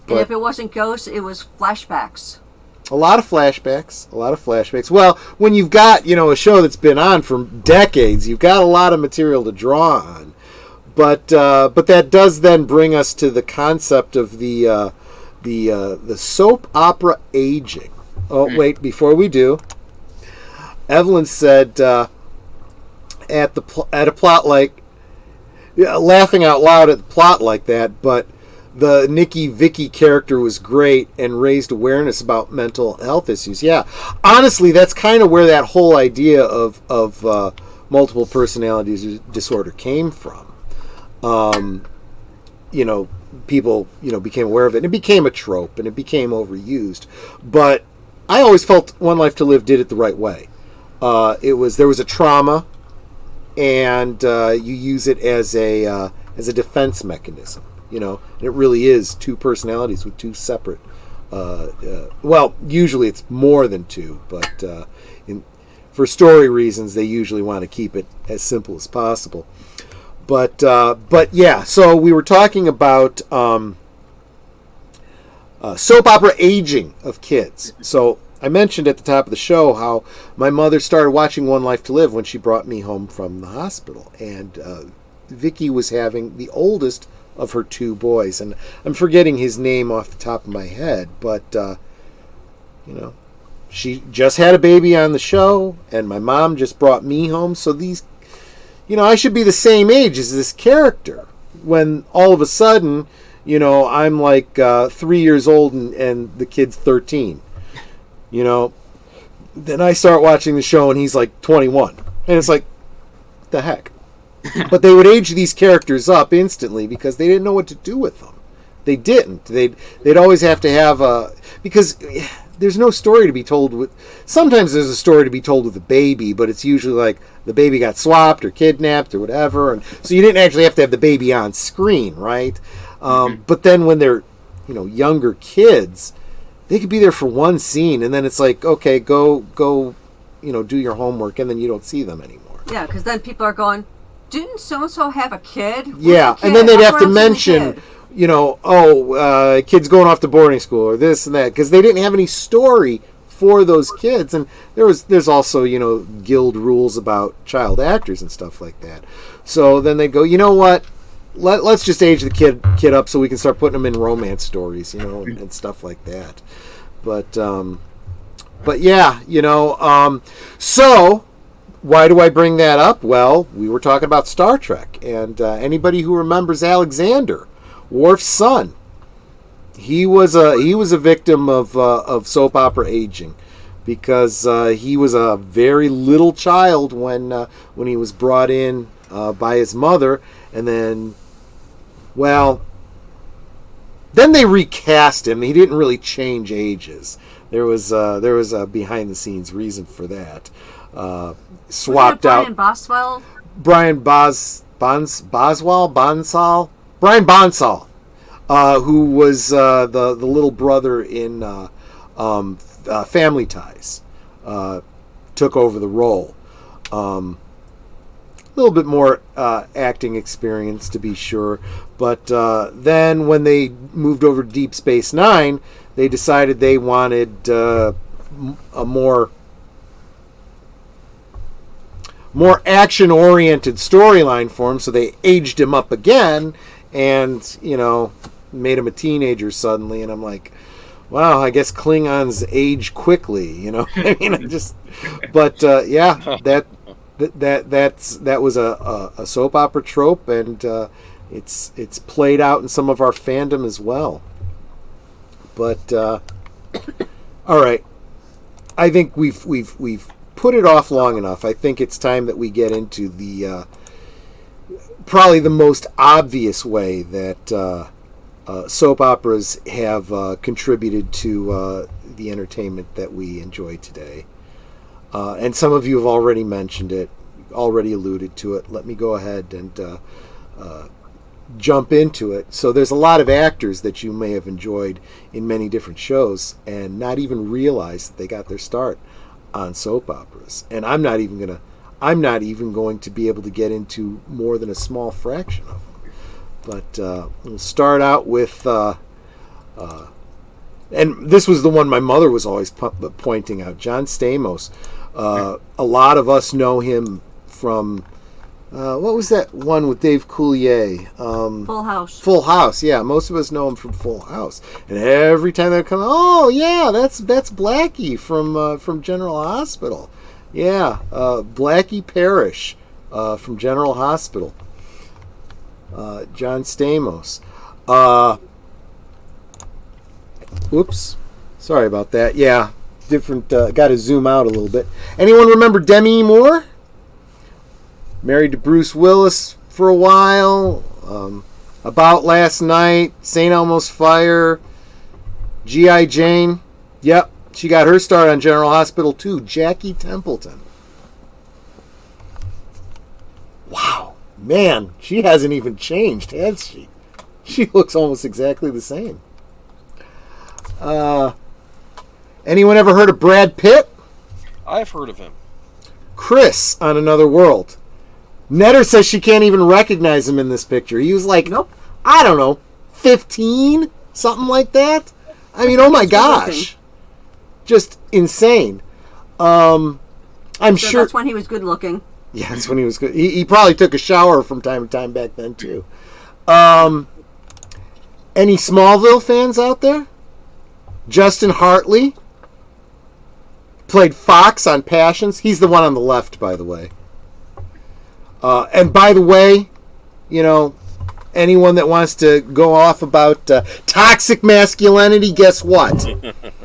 And if it wasn't ghosts, it was flashbacks. A lot of flashbacks. Well, when you've got, a show that's been on for decades, you've got a lot of material to draw on. But that does then bring us to the concept of the soap opera aging. Oh, wait, before we do, Evelyn said at a plot like, laughing out loud at the plot like that, but the Nikki Vicky character was great and raised awareness about mental health issues. Yeah, honestly, that's kind of where that whole idea of multiple personality disorder came from. People became aware of it, and it became a trope, and it became overused. But I always felt One Life to Live did it the right way. There was a trauma, and you use it as a defense mechanism. And it really is two personalities with two separate. Usually it's more than two, but for story reasons, they usually want to keep it as simple as possible. But yeah, so we were talking about soap opera aging of kids. So I mentioned at the top of the show how my mother started watching One Life to Live when she brought me home from the hospital, and Vicky was having the oldest of her two boys, and I'm forgetting his name off the top of my head, but she just had a baby on the show, and my mom just brought me home, so these, I should be the same age as this character, when all of a sudden, I'm like 3 years old and the kid's 13. Then I start watching the show and he's like 21, and it's like, what the heck? But they would age these characters up instantly because they didn't know what to do with them. They didn't. They'd always have to have because there's no story to be told with. Sometimes there's a story to be told with a baby, but it's usually like the baby got swapped or kidnapped or whatever, and so you didn't actually have to have the baby on screen, right? But then when they're younger kids, they could be there for one scene, and then it's like, okay, go do your homework, and then you don't see them anymore. Yeah, because then people are going, didn't so-and-so have a kid? Yeah, and then they'd have to mention, kids going off to boarding school or this and that, because they didn't have any story for those kids. And there's also, guild rules about child actors and stuff like that. So then they go, you know what? Let's just age the kid up so we can start putting them in romance stories, and stuff like that. But yeah, so why do I bring that up? Well, we were talking about Star Trek, and anybody who remembers Alexander, Worf's son, he was a victim of soap opera aging, because he was a very little child when he was brought in by his mother, and then they recast him. He didn't really change ages. There was a behind the scenes reason for that. Swapped out Brian Bonsall, who was the little brother in Family Ties, took over the role. A little bit more acting experience, to be sure, but then when they moved over to Deep Space Nine, they decided they wanted a more action-oriented storyline for him, so they aged him up again, and made him a teenager suddenly, and I'm like, wow, I guess Klingons age quickly, you know. I mean, that was a soap opera trope, and it's played out in some of our fandom as well. But all right, I think we've put it off long enough. I think it's time that we get into the probably the most obvious way that soap operas have contributed to the entertainment that we enjoy today. And some of you have already mentioned it, already alluded to it. Let me go ahead and jump into it. So there's a lot of actors that you may have enjoyed in many different shows and not even realize that they got their start on soap operas. And I'm not even going to be able to get into more than a small fraction of them. But we'll start out with, and this was the one my mother was always pointing out, John Stamos. A lot of us know him from, what was that one with Dave Coulier? Full House. Full House, yeah. Most of us know him from Full House. And every time they come, oh, yeah, that's Blackie from General Hospital. Yeah, Blackie Parrish from General Hospital. John Stamos. Oops. Sorry about that. Yeah, different. Got to zoom out a little bit. Anyone remember Demi Moore? Married to Bruce Willis for a while. About Last Night. St. Elmo's Fire. G.I. Jane. Yep. She got her start on General Hospital too. Jackie Templeton. Wow. Man, she hasn't even changed, has she? She looks almost exactly the same. Anyone ever heard of Brad Pitt? I've heard of him. Chris on Another World. Netter says she can't even recognize him in this picture. He was like, Nope. I don't know, 15? Something like that? I mean, oh my gosh. Just insane. I'm sure that's when he was good looking. Yeah, that's when he was good. He probably took a shower from time to time back then, too. Any Smallville fans out there? Justin Hartley played Fox on Passions. He's the one on the left, by the way. And by the way, you know, anyone that wants to go off about toxic masculinity, guess what?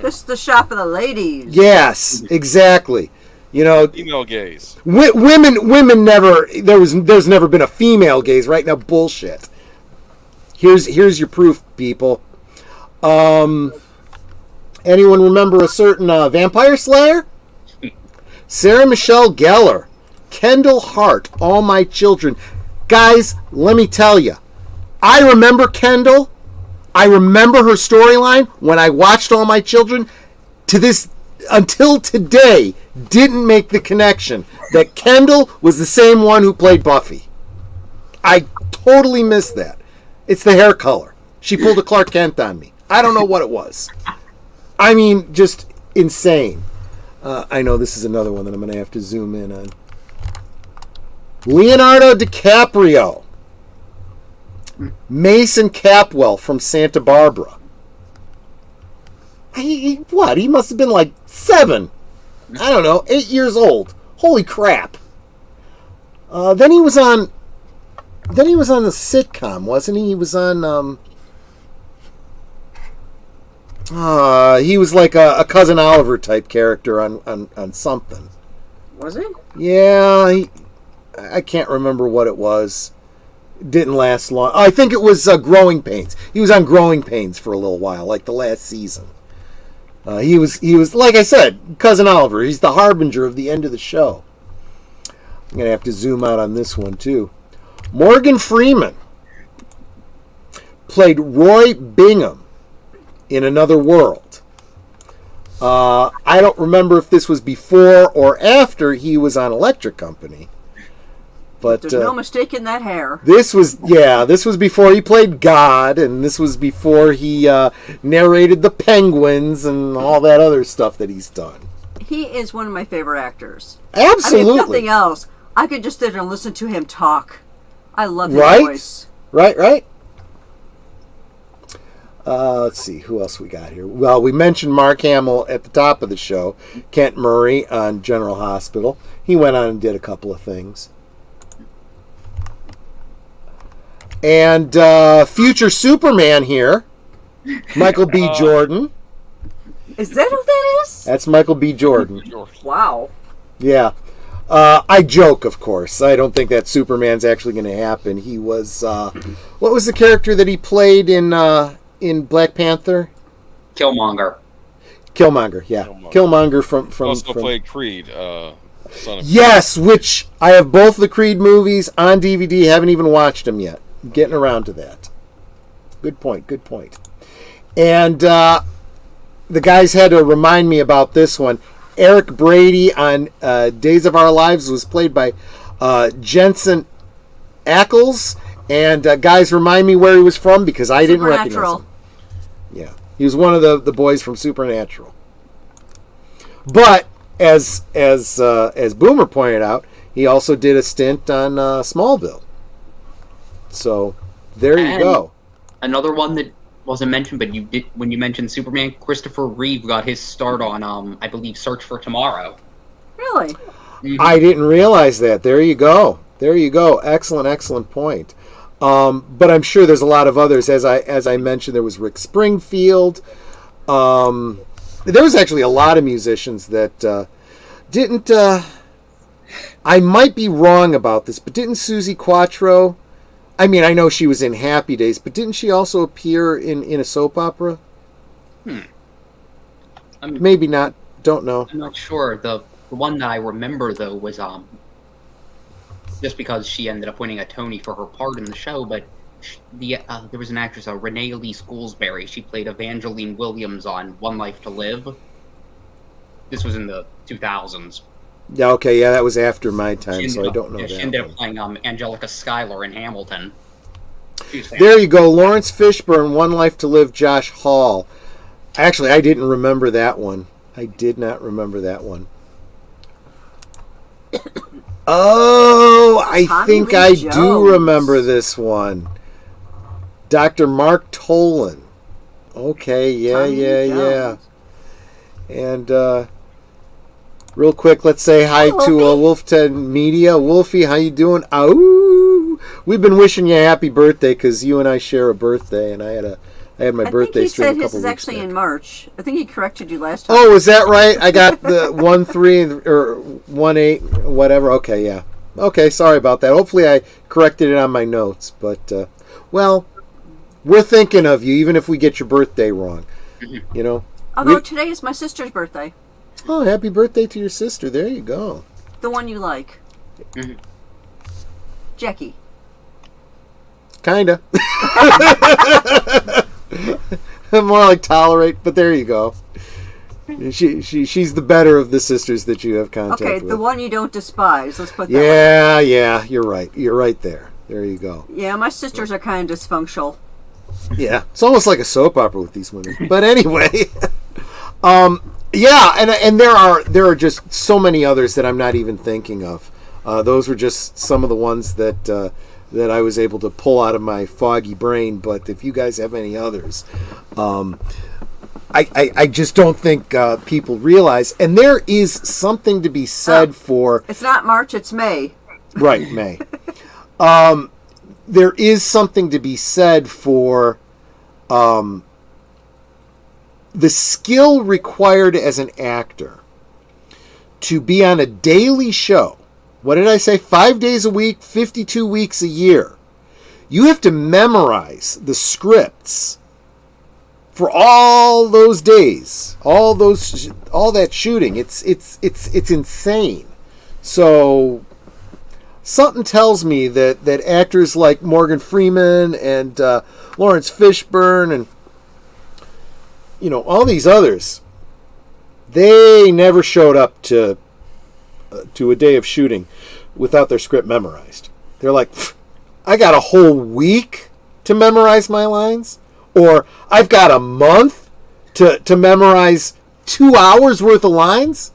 This is the shop of the ladies. Yes, exactly. You know, Female gaze. Women never. There's never been a female gaze. Right now, bullshit. Here's your proof, people. Anyone remember a certain vampire slayer? Sarah Michelle Gellar, Kendall Hart, All My Children. Guys, let me tell you, I remember Kendall. I remember her storyline when I watched All My Children. To this, until today, didn't make the connection that Kendall was the same one who played Buffy. I totally missed that. It's the hair color. She pulled a Clark Kent on me. I don't know what it was. I mean, just insane. I know this is another one that I'm going to have to zoom in on. Leonardo DiCaprio. Mason Capwell from Santa Barbara. What? He must have been like 7. I don't know, 8 years old. Holy crap. Then he was on the sitcom, wasn't he? He was on he was like a Cousin Oliver type character on something. Was it? Yeah, I can't remember what it was. It didn't last long. I think it was Growing Pains. He was on Growing Pains for a little while, like the last season. He was like I said, Cousin Oliver. He's the harbinger of the end of the show. I'm gonna have to zoom out on this one too. Morgan Freeman played Roy Bingham in Another World. I don't remember if this was before or after he was on Electric Company. But there's no mistaking that hair. This was before he played God, and this was before he narrated The Penguins and all that other stuff that he's done. He is one of my favorite actors. Absolutely. I mean, if nothing else, I could just sit there and listen to him talk. I love his voice. Right. Let's see, who else we got here? Well, we mentioned Mark Hamill at the top of the show. Kent Murray on General Hospital. He went on and did a couple of things. And future Superman here, Michael B. Jordan. Is that who that is? That's Michael B. Jordan. Wow. Yeah. I joke, of course. I don't think that Superman's actually going to happen. He was... what was the character that he played in Black Panther? Killmonger. Killmonger, yeah. Killmonger from also played Creed. Son of Yes, which I have both the Creed movies on DVD. Haven't even watched them yet. Getting around to that. Good point. And the guys had to remind me about this one. Eric Brady on Days of Our Lives was played by Jensen Ackles. And guys, remind me where he was from because I didn't recognize him. Yeah, he was one of the boys from Supernatural. But as Boomer pointed out, he also did a stint on Smallville. So there you go. Another one that wasn't mentioned, but you did when you mentioned Superman. Christopher Reeve got his start on, I believe, Search for Tomorrow. Really? Mm-hmm. I didn't realize that. There you go. Excellent point. But I'm sure there's a lot of others. As I mentioned, there was Rick Springfield. There was actually a lot of musicians that didn't. I might be wrong about this, but didn't Susie Quattro? I mean, I know she was in Happy Days, but didn't she also appear in a soap opera? Maybe not. Don't know. I'm not sure. The one that I remember though was just because she ended up winning a Tony for her part in the show, but there was an actress, Renee Lee Schoolsbury. She played Evangeline Williams on One Life to Live. This was in the 2000s. Yeah, okay, yeah, that was after my time, so I don't know that. She ended up playing Angelica Schuyler in Hamilton. There you go, Lawrence Fishburne, One Life to Live, Josh Hall. Actually, I didn't remember that one. I did not remember that one. Oh, I Tommy think Lee I Jones. do remember this one. Dr. Mark Tolan. Okay, Tommy Lee yeah. Jones. And real quick, let's say hi to Wolfted Media. Wolfie, how you doing? Ow! We've been wishing you a happy birthday because you and I share a birthday, and I had my birthday stream a couple weeks back. I think he said his is actually in March. I think he corrected you last time. Oh, is that right? I got the 1-3 or 1-8, whatever. Okay, yeah. Okay, sorry about that. Hopefully I corrected it on my notes. But, well, we're thinking of you, even if we get your birthday wrong. You know? Although today is my sister's birthday. Oh, happy birthday to your sister. There you go. The one you like. Jackie. Kinda. More like tolerate, but there you go. She's the better of the sisters that you have contact with. Okay, the one you don't despise. Let's put that way. Yeah, you're right. You're right there. There you go. Yeah, my sisters are kind of dysfunctional. Yeah, it's almost like a soap opera with these women. But anyway, yeah, and there are just so many others that I'm not even thinking of. Those were just some of the ones that I was able to pull out of my foggy brain. But if you guys have any others, I just don't think people realize. And there is something to be said for... It's not March, it's May. Right, May. There is something to be said for the skill required as an actor to be on a daily show. What did I say? 5 days a week, 52 weeks a year. You have to memorize the scripts for all those days, all that shooting. It's insane. So something tells me that actors like Morgan Freeman and Lawrence Fishburne and all these others, they never showed up to a day of shooting without their script memorized. They're like, I got a whole week to memorize my lines, or I've got a month to memorize 2 hours worth of lines.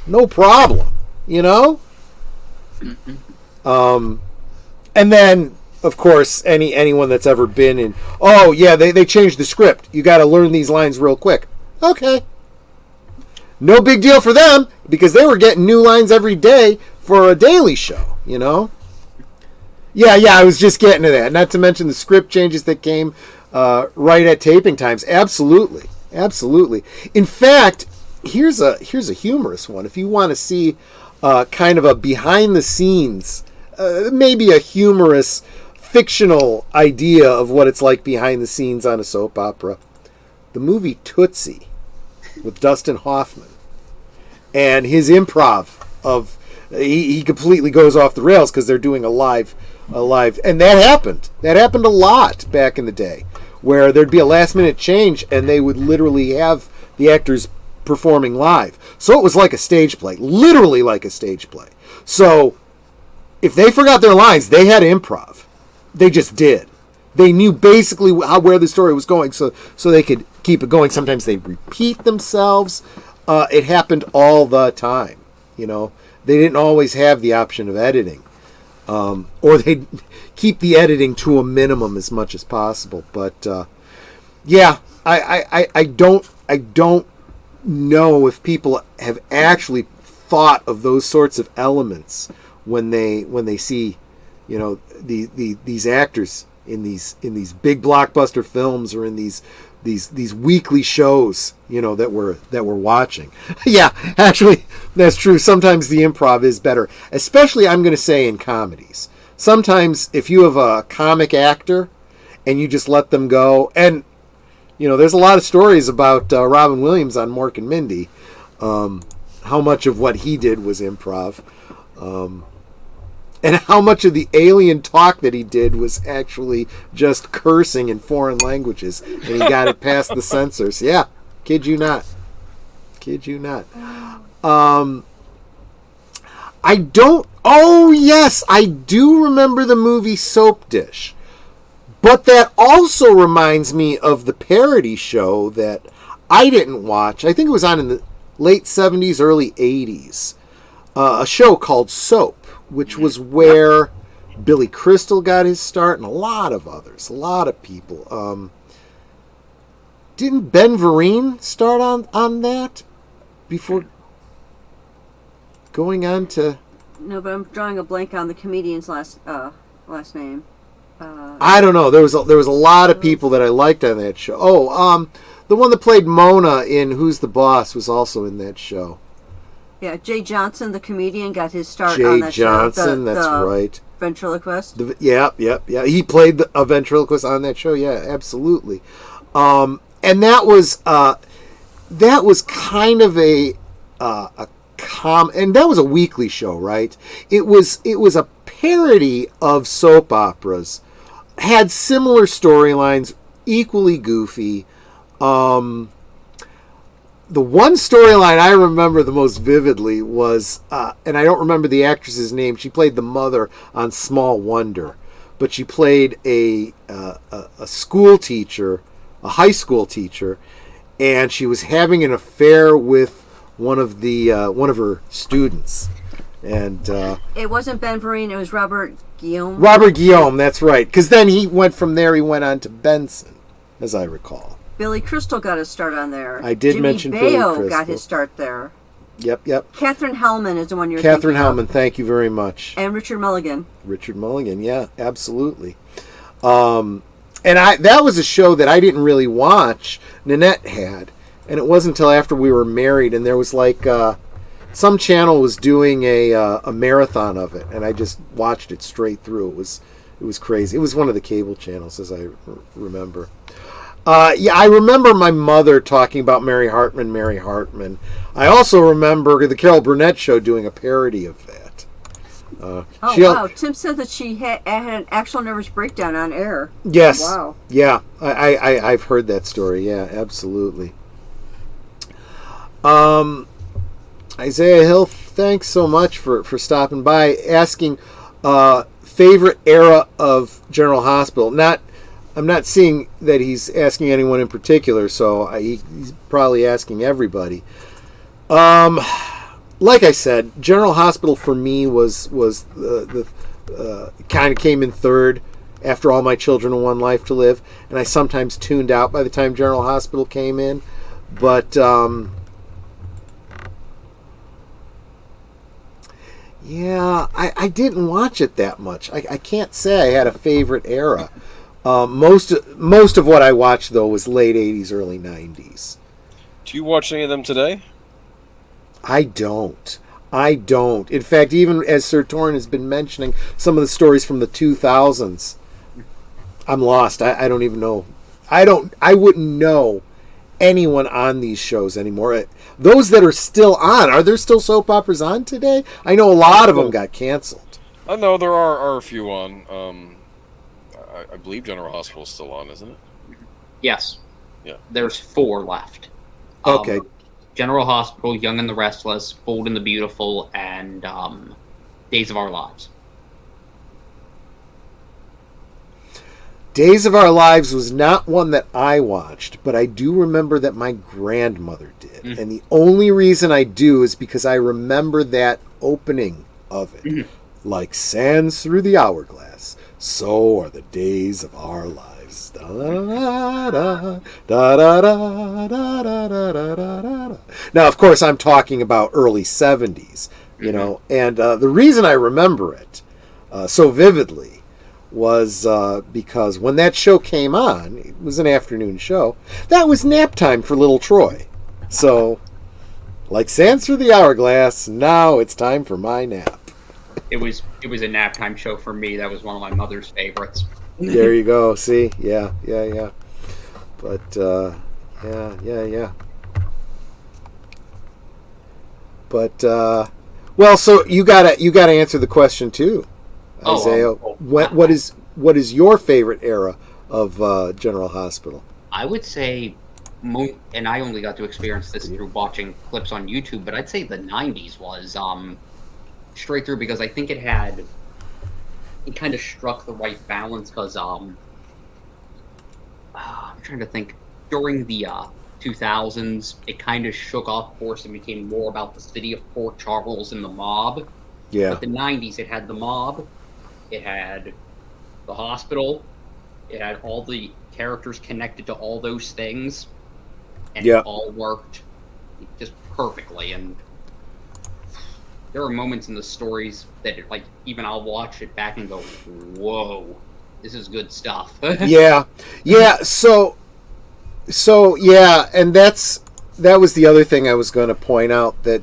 No problem, And then, of course, anyone that's ever been in, oh yeah, they changed the script. You got to learn these lines real quick. Okay. No big deal for them, because they were getting new lines every day for a daily show, you know? Yeah, I was just getting to that. Not to mention the script changes that came right at taping times. Absolutely. In fact, here's a humorous one. If you want to see kind of a behind-the-scenes, maybe a humorous, fictional idea of what it's like behind the scenes on a soap opera, the movie Tootsie with Dustin Hoffman and his improv of he completely goes off the rails because they're doing a live, and that happened a lot back in the day, where there'd be a last minute change and they would literally have the actors performing live. So it was like a stage play, literally like a stage play. So if they forgot their lines, they had improv. They just did. They knew basically where the story was going, so they could keep it going. Sometimes they repeat themselves. It happened all the time. You know, they didn't always have the option of editing, or they'd keep the editing to a minimum as much as possible. But yeah, I don't know if people have actually thought of those sorts of elements when they see, you know, these actors in these big blockbuster films or in these weekly shows, you know, that we're watching. Yeah, actually, that's true. Sometimes the improv is better, especially, I'm going to say, in comedies. Sometimes if you have a comic actor and you just let them go, and you know, there's a lot of stories about Robin Williams on Mork and Mindy, how much of what he did was improv. And how much of the alien talk that he did was actually just cursing in foreign languages. And he got it past the censors. Yeah, kid you not. Oh yes, I do remember the movie Soap Dish. But that also reminds me of the parody show that I didn't watch. I think it was on in the late 70s, early 80s. A show called Soap, which was where Billy Crystal got his start, and a lot of others, a lot of people. Didn't Ben Vereen start on that before going on to? No, but I'm drawing a blank on the comedian's last name. I don't know. There was a lot of people that I liked on that show. Oh, the one that played Mona in Who's the Boss was also in that show. Yeah, Jay Johnson, the comedian, got his start Jay on that Johnson, show. that's right. Ventriloquist. Yeah. He played a ventriloquist on that show. Yeah, absolutely. And that was kind of and that was a weekly show, right? It was a parody of soap operas, had similar storylines, equally goofy. The one storyline I remember the most vividly was, and I don't remember the actress's name. She played the mother on Small Wonder, but she played a school teacher, a high school teacher, and she was having an affair with one of her students. And it wasn't Ben Vereen; it was Robert Guillaume. Robert Guillaume, that's right. Because then he went on to Benson, as I recall. Billy Crystal got his start on there. I did mention Billy Crystal. Jimmy Baio got his start there. Yep. Catherine Hellman is the one you're Catherine thinking Hellman, of. thank you very much. And Richard Mulligan. Yeah, absolutely. And that was a show that I didn't really watch. Nanette had, and it wasn't until after we were married, and there was like some channel was doing a marathon of it, and I just watched it straight through. It was crazy. It was one of the cable channels, as I remember. Yeah, I remember my mother talking about Mary Hartman. I also remember the Carol Burnett Show doing a parody of that. Wow. Tim said that she had an actual nervous breakdown on air. Yes. Wow. Yeah, I've heard that story. Yeah, absolutely. Isaiah Hill, thanks so much for stopping by, asking favorite era of General Hospital. I'm not seeing that he's asking anyone in particular, so he's probably asking everybody. Like I said, General Hospital for me was the kind of came in third After All My Children and One Life to Live, and I sometimes tuned out by the time General Hospital came in. But yeah, I didn't watch it that much. I can't say I had a favorite era. Most of what I watched, though, was late 80s, early 90s. Do you watch any of them today? I don't. In fact, even as Sir Torrhen has been mentioning some of the stories from the 2000s, I'm lost. I don't even know. I wouldn't know anyone on these shows anymore. Those that are still on, are there still soap operas on today? I know a lot of them got canceled. I know there are a few on. I believe General Hospital is still on, isn't it? Yes. Yeah. There's 4 left. Okay. General Hospital, Young and the Restless, Bold and the Beautiful, and Days of Our Lives. Days of Our Lives was not one that I watched, but I do remember that my grandmother did. Mm-hmm. And the only reason I do is because I remember that opening of it. Mm-hmm. Like sands through the hourglass, so are the days of our lives. Da-da-da-da, da-da-da-da-da-da-da-da. Now, of course, I'm talking about early 70s, you know, and the reason I remember it so vividly was because when that show came on, it was an afternoon show, that was nap time for little Troy. So, like sands through the hourglass, now it's time for my nap. It was a nap time show for me. That was one of my mother's favorites. There you go. See, yeah. But yeah. But well, so you gotta answer the question too, Isaiah. What is your favorite era of General Hospital? I would say, and I only got to experience this through watching clips on YouTube, but I'd say the '90s was straight through, because I think it kind of struck the right balance, because I'm trying to think, during the 2000s it kind of shook off course and became more about the city of Port Charles and the mob. Yeah. But the 90s, it had the mob, it had the hospital, it had all the characters connected to all those things, and it all worked just perfectly. And there are moments in the stories that, like, even I'll watch it back and go, whoa, this is good stuff. Yeah. So yeah, and that was the other thing I was going to point out, that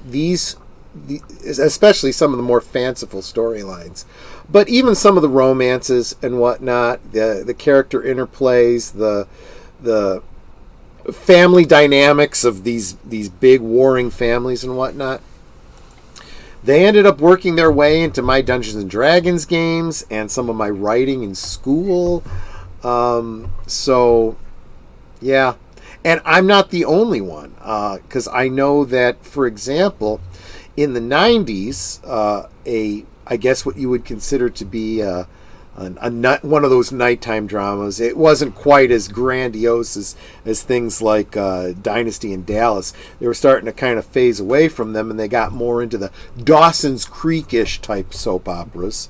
especially some of the more fanciful storylines, but even some of the romances and whatnot, the character interplays, the family dynamics of these big warring families and whatnot, they ended up working their way into my Dungeons and Dragons games and some of my writing in school. So, yeah. And I'm not the only one, because I know that, for example, in the 90s, I guess what you would consider to be one of those nighttime dramas. It wasn't quite as grandiose as things like Dynasty and Dallas. They were starting to kind of phase away from them, and they got more into the Dawson's Creek-ish type soap operas.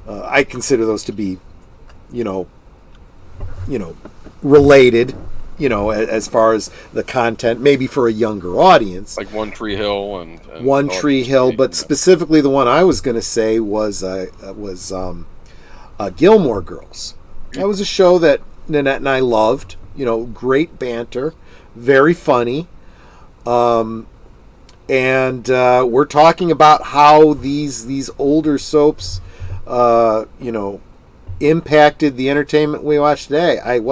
I consider those to be, related, as far as the content, maybe for a younger audience. Like One Tree Hill and One Tree Hill, but specifically the one I was going to say was Gilmore Girls. That was a show that Nanette and I loved. Great banter, very funny. And we're talking about how these older soaps, impacted the entertainment we watch today. It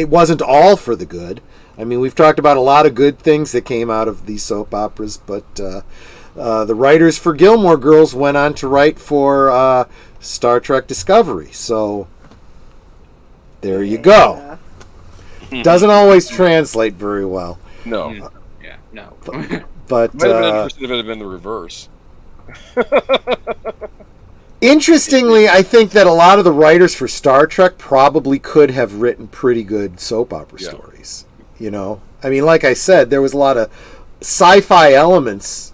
wasn't all for the good. I mean, we've talked about a lot of good things that came out of these soap operas, but the writers for Gilmore Girls went on to write for Star Trek Discovery. So there you go. Doesn't always translate very well. No. Yeah, no. But might have been interesting if it had been the reverse. Interestingly, I think that a lot of the writers for Star Trek probably could have written pretty good soap opera stories. I mean, like I said, there was a lot of sci-fi elements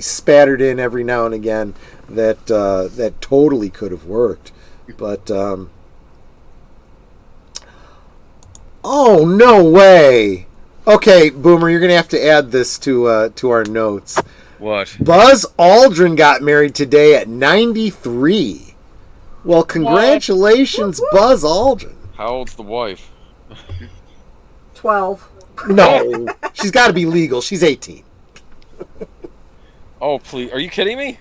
spattered in every now and again that totally could have worked. But oh, no way. Okay, Boomer, you're going to have to add this to our notes. What? Buzz Aldrin got married today at 93. Well, congratulations, Buzz Aldrin. How old's the wife? 12. No, she's got to be legal. She's 18. Oh, please. Are you kidding me?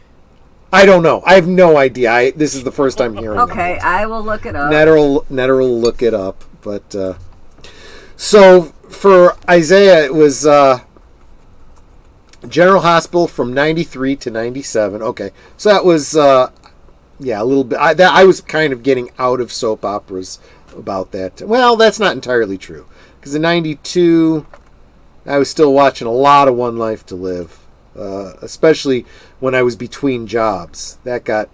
I don't know. I have no idea. This is the first time hearing Okay, it. I will look it up. Netter will look it up. But so for Isaiah, it was General Hospital from 93 to 97. Okay, so that was a little bit. I was kind of getting out of soap operas about that. Well, that's not entirely true, because in 92 I was still watching a lot of One Life to Live, especially when I was between jobs. That got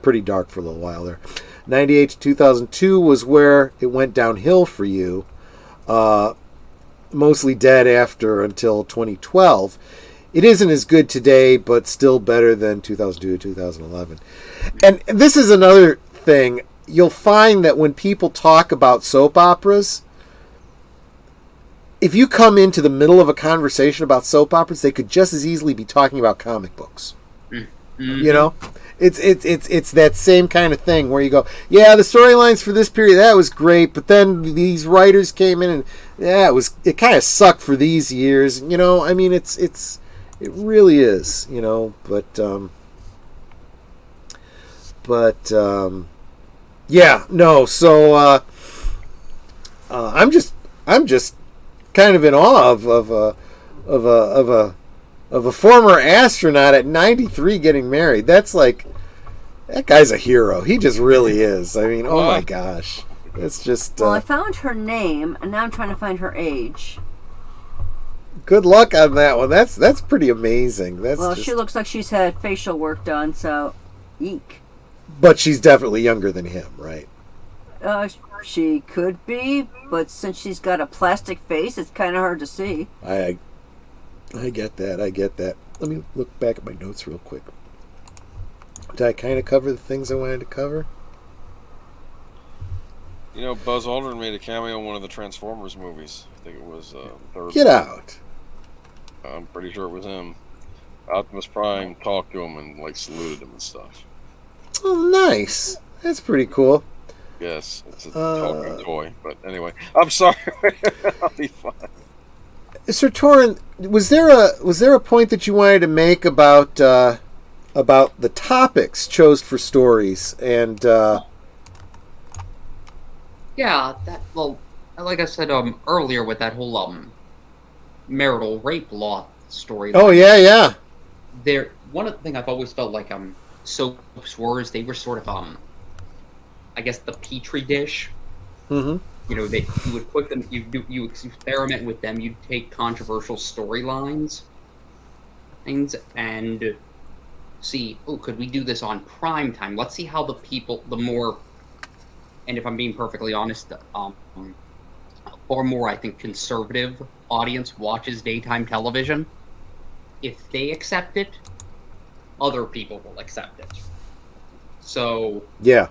pretty dark for a little while there. 98 to 2002 was where it went downhill for you. Mostly dead after until 2012. It isn't as good today, but still better than 2002 to 2011. And this is another thing. You'll find that when people talk about soap operas, if you come into the middle of a conversation about soap operas, they could just as easily be talking about comic books. Mm-hmm. You know? It's that same kind of thing where you go, yeah, the storylines for this period, that was great, but then these writers came in and it kind of sucked for these years. You know, I mean, it really is, you know, but yeah, no, so I'm just kind of in awe of a former astronaut at 93 getting married. That's like, that guy's a hero. He just really is. I mean, oh my gosh. It's just... Well, I found her name, and now I'm trying to find her age. Good luck on that one. That's pretty amazing. She looks like she's had facial work done, so eek. But she's definitely younger than him, right? She could be, but since she's got a plastic face, it's kind of hard to see. I get that. Let me look back at my notes real quick. Did I kind of cover the things I wanted to cover? You know, Buzz Aldrin made a cameo in one of the Transformers movies. I think it was third. Get out. I'm pretty sure it was him. Optimus Prime talked to him and like saluted him and stuff. Oh, nice. That's pretty cool. Yes, it's a talking toy. But anyway, I'm sorry. I'll be fine. Sir Torrhen, was there a point that you wanted to make about the topics chose for stories and? Yeah, like I said earlier with that whole marital rape law story. Oh yeah. One of the things I've always felt like soaps were is they were sort of I guess the petri dish. Mm-hmm. You know, you would put them, you experiment with them, you'd take controversial storylines, things, and see, could we do this on prime time? Let's see how the more, and if I'm being perfectly honest, far more, I think, conservative audience watches daytime television. If they accept it, other people will accept it. So, yeah.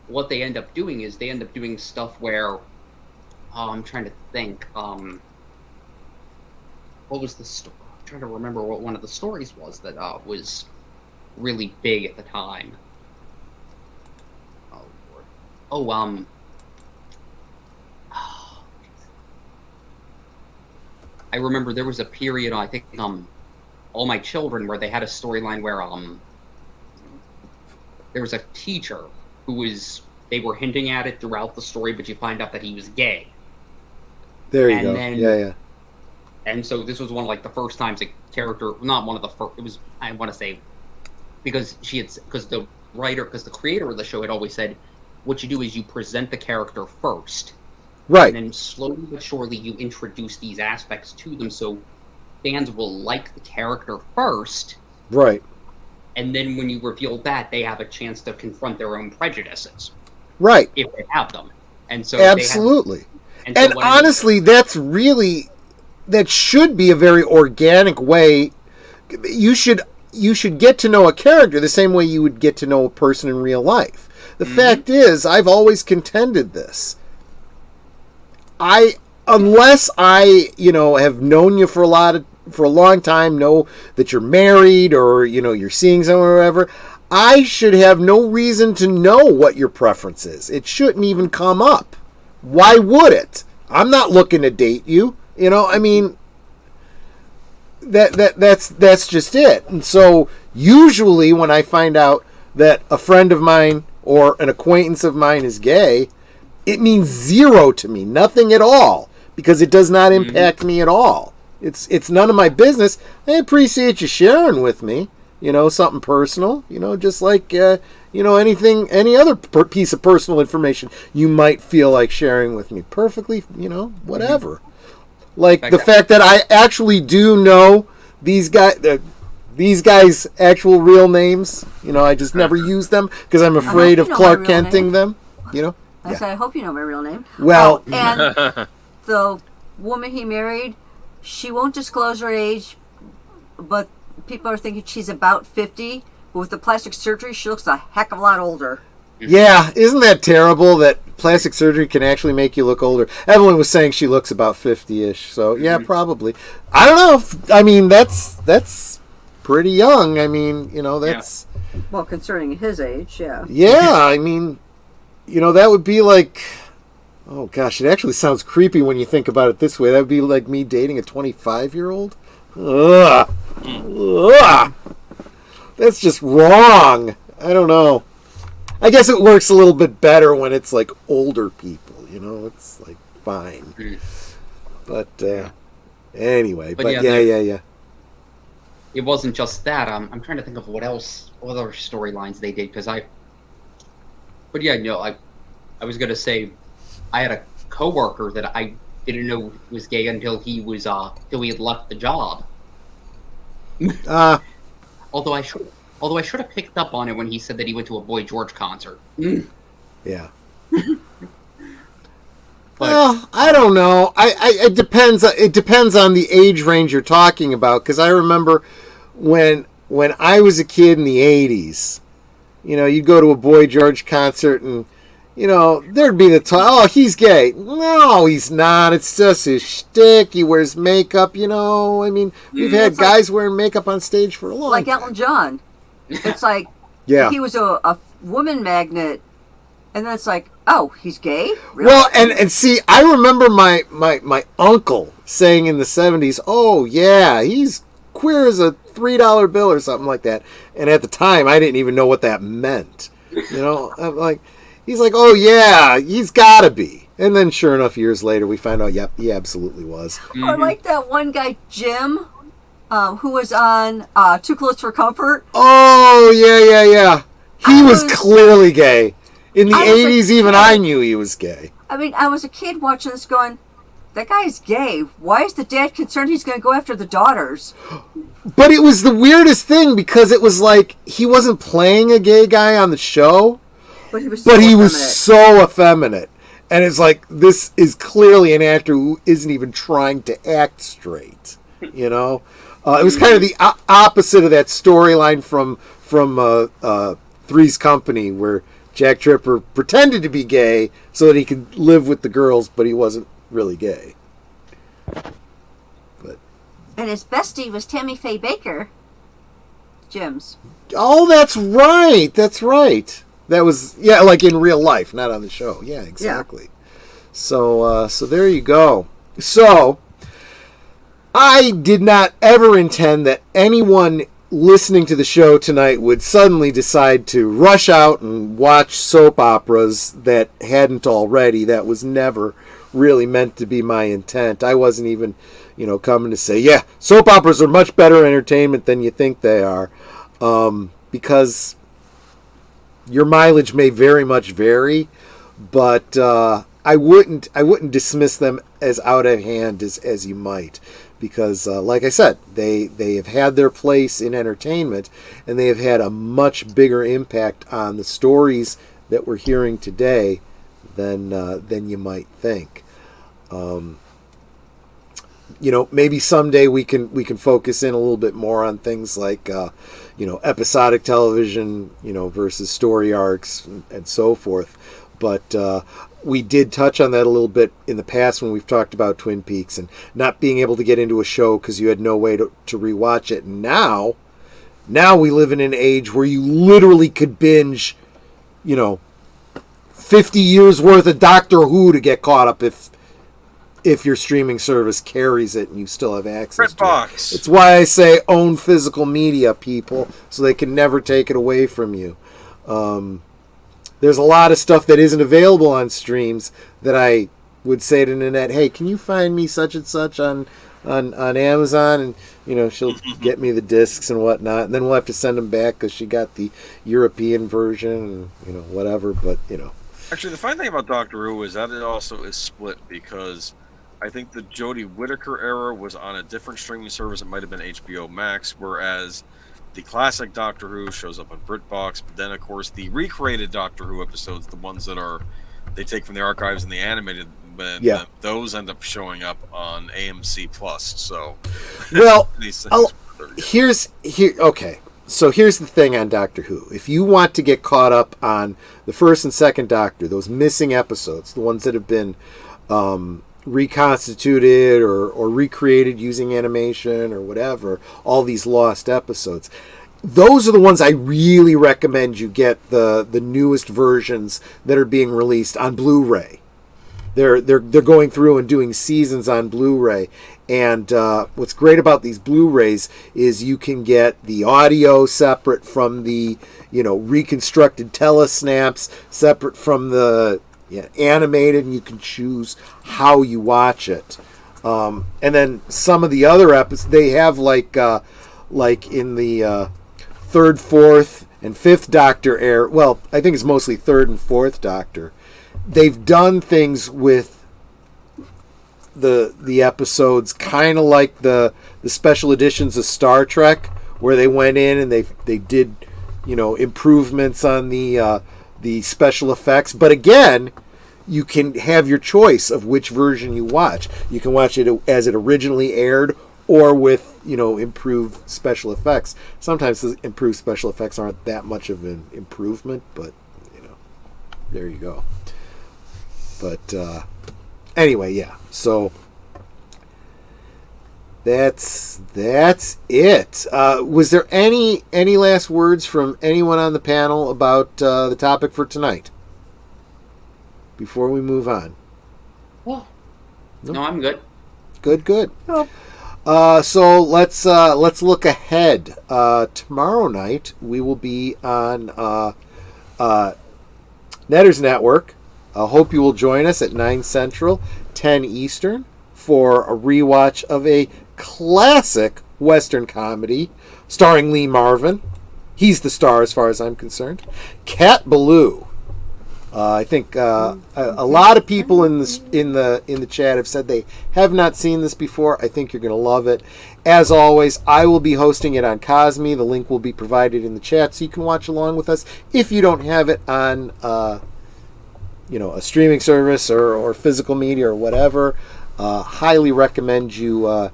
What they end up doing is they end up doing stuff where, I'm trying to think, what was the story? I'm trying to remember what one of the stories was that was really big at the time. Oh, Lord. I remember there was a period, I think, All My Children, where they had a storyline where, there was a teacher who they were hinting at it throughout the story, but you find out that he was gay. There you go. Yeah. And so this was one of like the first times a character, not one of the first, it was, I want to say, because the creator of the show had always said, what you do is you present the character first. Right. And then slowly but surely you introduce these aspects to them so fans will like the character first. Right. And then when you reveal that, they have a chance to confront their own prejudices. Right. If they have them. And so absolutely. And honestly, that should be a very organic way. You should get to know a character the same way you would get to know a person in real life. The fact is, I've always contended this. Unless I, have known you for a long time, know that you're married or, you're seeing someone or whatever, I should have no reason to know what your preference is. It shouldn't even come up. Why would it? I'm not looking to date you. That's just it. And so usually when I find out that a friend of mine or an acquaintance of mine is gay, it means zero to me, nothing at all, because it does not impact me at all. It's none of my business. I appreciate you sharing with me, something personal, just like any other piece of personal information you might feel like sharing with me. Perfectly, whatever. Like the fact that I actually do know these guys' actual real names. I just never use them because I'm afraid of Clark Kenting them. I said, I hope you know my real name. Well, and the woman he married, she won't disclose her age, but people are thinking she's about 50. But with the plastic surgery, she looks a heck of a lot older. Yeah, isn't that terrible that plastic surgery can actually make you look older? Evelyn was saying she looks about 50-ish, so yeah, probably. I don't know. That's pretty young. That's... Well, concerning his age, yeah. Yeah, that would be like... Oh, gosh, it actually sounds creepy when you think about it this way. That would be like me dating a 25-year-old? Ugh. Ugh. That's just wrong. I don't know. I guess it works a little bit better when it's like older people, it's like fine. But anyway, but yeah. It wasn't just that. I'm trying to think of what other storylines they did I was gonna say I had a coworker that I didn't know was gay until he had left the job. Although I should have picked up on it when he said that he went to a Boy George concert. Yeah. Well, I don't know. It depends. It depends on the age range you're talking about. Because I remember when I was a kid in the '80s, you'd go to a Boy George concert and there'd be the talk. Oh, he's gay. No, he's not. It's just his shtick. He wears makeup. We've had guys wearing makeup on stage for a long time. Like Elton John. It's like he was a woman magnet, and then it's like, oh, he's gay? Really? Well, and see, I remember my uncle saying in the 70s, oh, yeah, he's queer as a $3 bill or something like that. And at the time, I didn't even know what that meant. I'm like, he's like, oh, yeah, he's got to be. And then sure enough, years later, we find out, yep, he absolutely was. Or like that one guy, Jim, who was on Too Close for Comfort. Oh, yeah. He was clearly gay. In the 80s, even I knew he was gay. I was a kid watching this going, that guy's gay. Why is the dad concerned he's going to go after the daughters? But it was the weirdest thing because it was like he wasn't playing a gay guy on the show, but he was so effeminate. And it's like, this is clearly an actor who isn't even trying to act straight, It was kind of the opposite of that storyline from Three's Company, where Jack Tripper pretended to be gay so that he could live with the girls, but he wasn't really gay. And his bestie was Tammy Faye Baker. Jim's. Oh, that's right. That was, like in real life, not on the show. Yeah, exactly. Yeah. So there you go. So, I did not ever intend that anyone listening to the show tonight would suddenly decide to rush out and watch soap operas that hadn't already. That was never really meant to be my intent. I wasn't even, coming to say, yeah, soap operas are much better entertainment than you think they are. Because your mileage may very much vary, but I wouldn't dismiss them as out of hand as you might. Because, like I said, they have had their place in entertainment, and they have had a much bigger impact on the stories that we're hearing today than you might think. Maybe someday we can focus in a little bit more on things like, episodic television, versus story arcs and so forth. But we did touch on that a little bit in the past when we've talked about Twin Peaks and not being able to get into a show because you had no way to rewatch it. Now we live in an age where you literally could binge, 50 years worth of Doctor Who to get caught up if your streaming service carries it and you still have access to it. It's why I say own physical media, people, so they can never take it away from you. There's a lot of stuff that isn't available on streams that I would say to Nanette, hey, can you find me such and such on Amazon? And, she'll get me the discs and whatnot. And then we'll have to send them back because she got the European version and, whatever. But, Actually, the fine thing about Doctor Who is that it also is split because I think the Jodie Whittaker era was on a different streaming service. It might have been HBO Max, whereas the classic Doctor Who shows up on BritBox. But then, of course, the recreated Doctor Who episodes, the ones that they take from the archives and the animated, those end up showing up on AMC Plus. So, well, okay. So here's the thing on Doctor Who. If you want to get caught up on the first and second Doctor, those missing episodes, the ones that have been reconstituted or recreated using animation or whatever, all these lost episodes, those are the ones I really recommend you get the newest versions that are being released on Blu-ray. They're going through and doing seasons on Blu-ray. And what's great about these Blu-rays is you can get the audio separate from the, reconstructed telesnaps, separate from the animated, and you can choose how you watch it. And then some of the other episodes, they have like in the third, fourth, and fifth Doctor era. Well, I think it's mostly third and fourth Doctor. They've done things with the episodes kind of like the special editions of Star Trek, where they went in and they did improvements on the special effects. But again, you can have your choice of which version you watch. You can watch it as it originally aired or with improved special effects. Sometimes the improved special effects aren't that much of an improvement, but there you go. But anyway, yeah. So that's it. Was there any last words from anyone on the panel about the topic for tonight before we move on? Well, no, I'm good. Good. No. So let's look ahead. Tomorrow night we will be on Netter's Network. I hope you will join us at 9 Central, 10 Eastern for a rewatch of a classic Western comedy starring Lee Marvin. He's the star as far as I'm concerned. Cat Ballou. I think a lot of people in the chat have said they have not seen this before. I think you're going to love it. As always, I will be hosting it on Cosme. The link will be provided in the chat so you can watch along with us if you don't have it on a streaming service or physical media or whatever. Highly recommend you.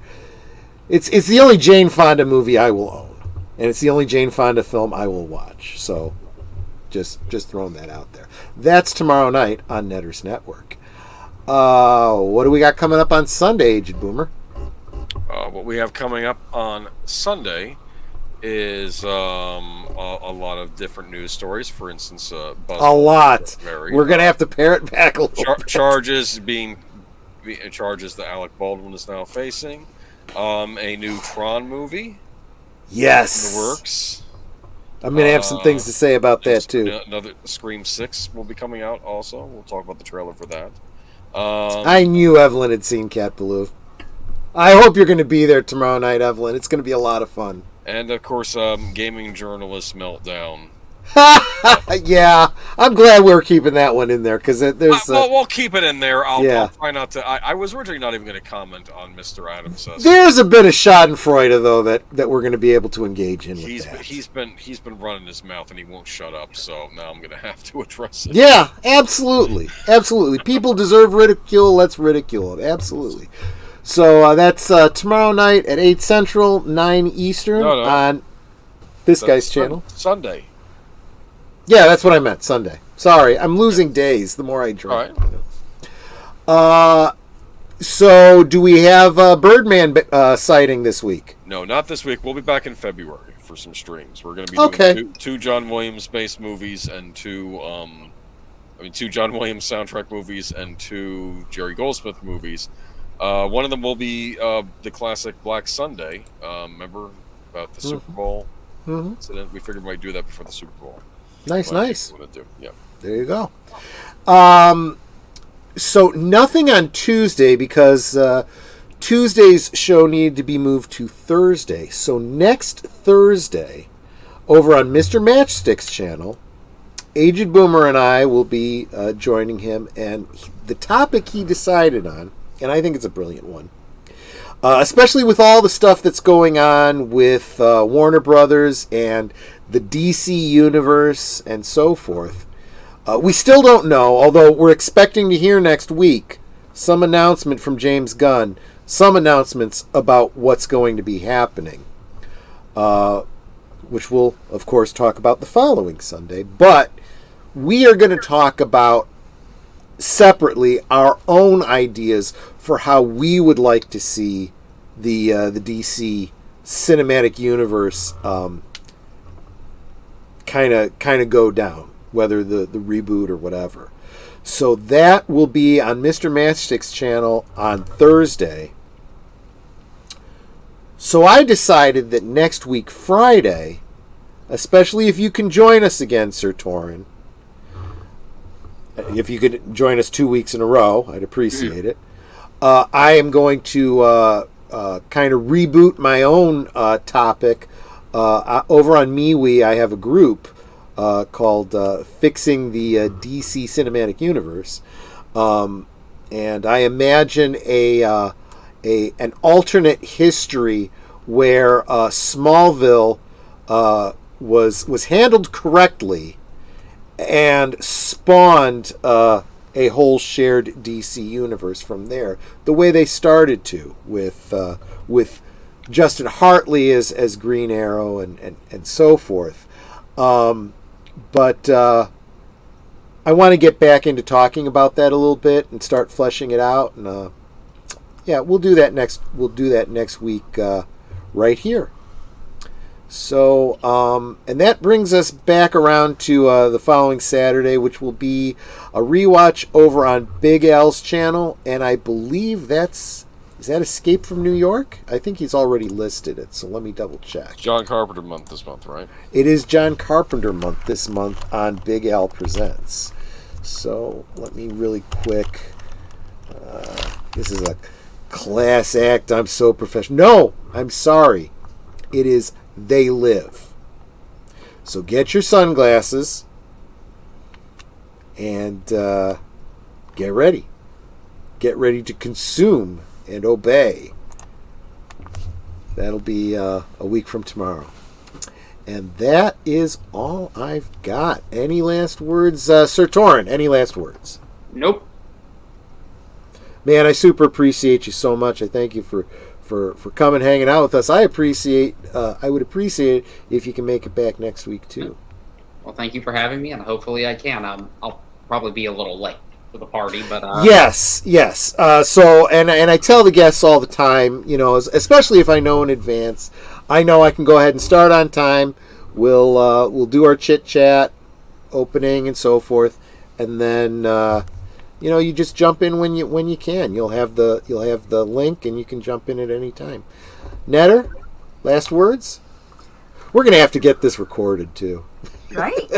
It's the only Jane Fonda movie I will own, and it's the only Jane Fonda film I will watch. So just throwing that out there. That's tomorrow night on Netter's Network. What do we got coming up on Sunday, Aged Boomer? What we have coming up on Sunday is a lot of different news stories. For instance, a lot. We're gonna have to pare it back a little. Charges that Alec Baldwin is now facing. A new Tron movie. Yes. In the works. I'm gonna have some things to say about that too. Another Scream 6 will be coming out. Also, we'll talk about the trailer for that. I knew Evelyn had seen Cat Ballou. I hope you're going to be there tomorrow night, Evelyn. It's going to be a lot of fun. And, of course, Gaming Journalist Meltdown. Yeah, I'm glad we're keeping that one in there, because there's... we'll keep it in there. I'll try not to... I was originally not even going to comment on Mr. Adams. There's a bit of schadenfreude, though, that we're going to be able to engage in with that. He's been running his mouth, and he won't shut up, so now I'm going to have to address it. Yeah, absolutely. Absolutely. People deserve ridicule. Let's ridicule it. Absolutely. So that's tomorrow night at 8 Central, 9 Eastern on... This guy's channel? Sunday. Yeah, that's what I meant. Sunday. Sorry, I'm losing days the more I drink. All right. So, do we have a Birdman sighting this week? No, not this week. We'll be back in February for some streams. We're going to be doing two John Williams-based movies and two John Williams soundtrack movies and two Jerry Goldsmith movies. One of them will be the classic Black Sunday. Remember about the Super Bowl incident? We figured we might do that before the Super Bowl. Nice. Yeah. There you go. So nothing on Tuesday because Tuesday's show needed to be moved to Thursday. So next Thursday, over on Mr. Matchstick's channel, Aged Boomer and I will be joining him, and the topic he decided on, and I think it's a brilliant one, especially with all the stuff that's going on with Warner Brothers and the DC universe and so forth. We still don't know, although we're expecting to hear next week some announcement from James Gunn, some announcements about what's going to be happening, which we'll, of course, talk about the following Sunday. But we are going to talk about separately our own ideas for how we would like to see the DC cinematic universe kind of go down, whether the reboot or whatever. So that will be on Mr. Matchstick's channel on Thursday. So I decided that next week, Friday, especially if you can join us again, Sir Torrhen, if you could join us 2 weeks in a row, I'd appreciate it. I am going to kind of reboot my own topic. Over on MeWe, I have a group called Fixing the DC Cinematic Universe. And I imagine an alternate history where Smallville was handled correctly and spawned a whole shared DC universe from there, the way they started to with Justin Hartley as Green Arrow and so forth. But I want to get back into talking about that a little bit and start fleshing it out. And yeah, we'll do that next week right here. So, and that brings us back around to the following Saturday, which will be a rewatch over on Big Al's channel, and I believe is that Escape from New York? I think he's already listed it, so let me double check. John Carpenter month this month, right? It is John Carpenter month this month on Big Al Presents. So let me really quick. This is a class act. I'm so professional. No, I'm sorry. It is They Live. So get your sunglasses and get ready. Get ready to consume and obey. That'll be a week from tomorrow. And that is all I've got. Any last words? Sir Torrhen, any last words? Nope. Man, I super appreciate you so much. I thank you for coming, hanging out with us. I would appreciate it if you can make it back next week too. Well, thank you for having me, and hopefully I can. I'll probably be a little late for the party, but yes. So, and I tell the guests all the time, especially if I know in advance, I know I can go ahead and start on time. We'll do our chit chat, opening and so forth, and then you just jump in when you can. You'll have the link, and you can jump in at any time. Netter, last words? We're gonna have to get this recorded too. Right?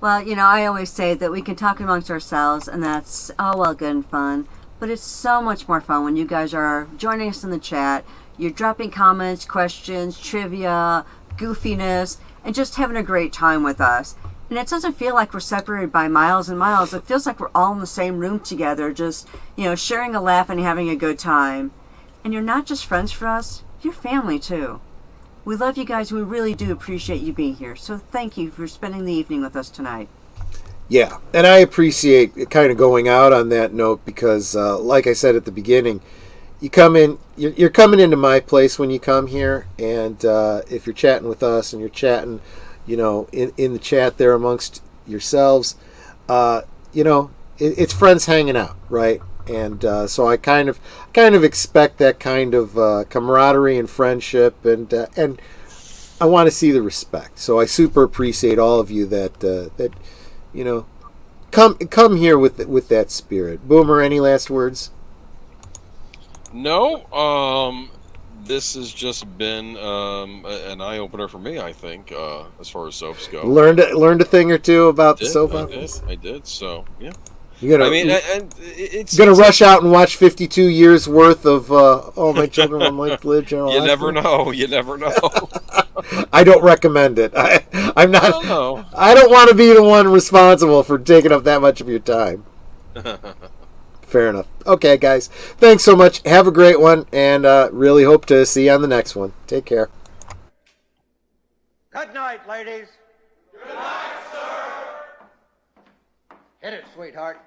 Well, I always say that we can talk amongst ourselves, and that's all well, good and fun. But it's so much more fun when you guys are joining us in the chat. You're dropping comments, questions, trivia, goofiness, and just having a great time with us. And it doesn't feel like we're separated by miles and miles. It feels like we're all in the same room together, just, sharing a laugh and having a good time. And you're not just friends for us, you're family too. We love you guys. We really do appreciate you being here. So thank you for spending the evening with us tonight. Yeah, and I appreciate kind of going out on that note because, like I said at the beginning, you come in, you're coming into my place when you come here, and if you're chatting with us and you're chatting, in the chat there amongst yourselves, it's friends hanging out, right? And so I kind of expect that kind of camaraderie and friendship, and I want to see the respect. So I super appreciate all of you that come here with that spirit. Boomer, any last words? No, this has just been an eye opener for me. I think as far as soaps go, learned a thing or two about the soap operas. I did. So yeah. It's gonna rush out and watch 52 years worth of All My Children Will Live General. You never know. You never know. I don't recommend it. I'm not. I don't want to be the one responsible for taking up that much of your time. Fair enough. Okay, guys. Thanks so much. Have a great one, and really hope to see you on the next one. Take care. Good night, ladies. Good night, sir. Hit it, sweetheart.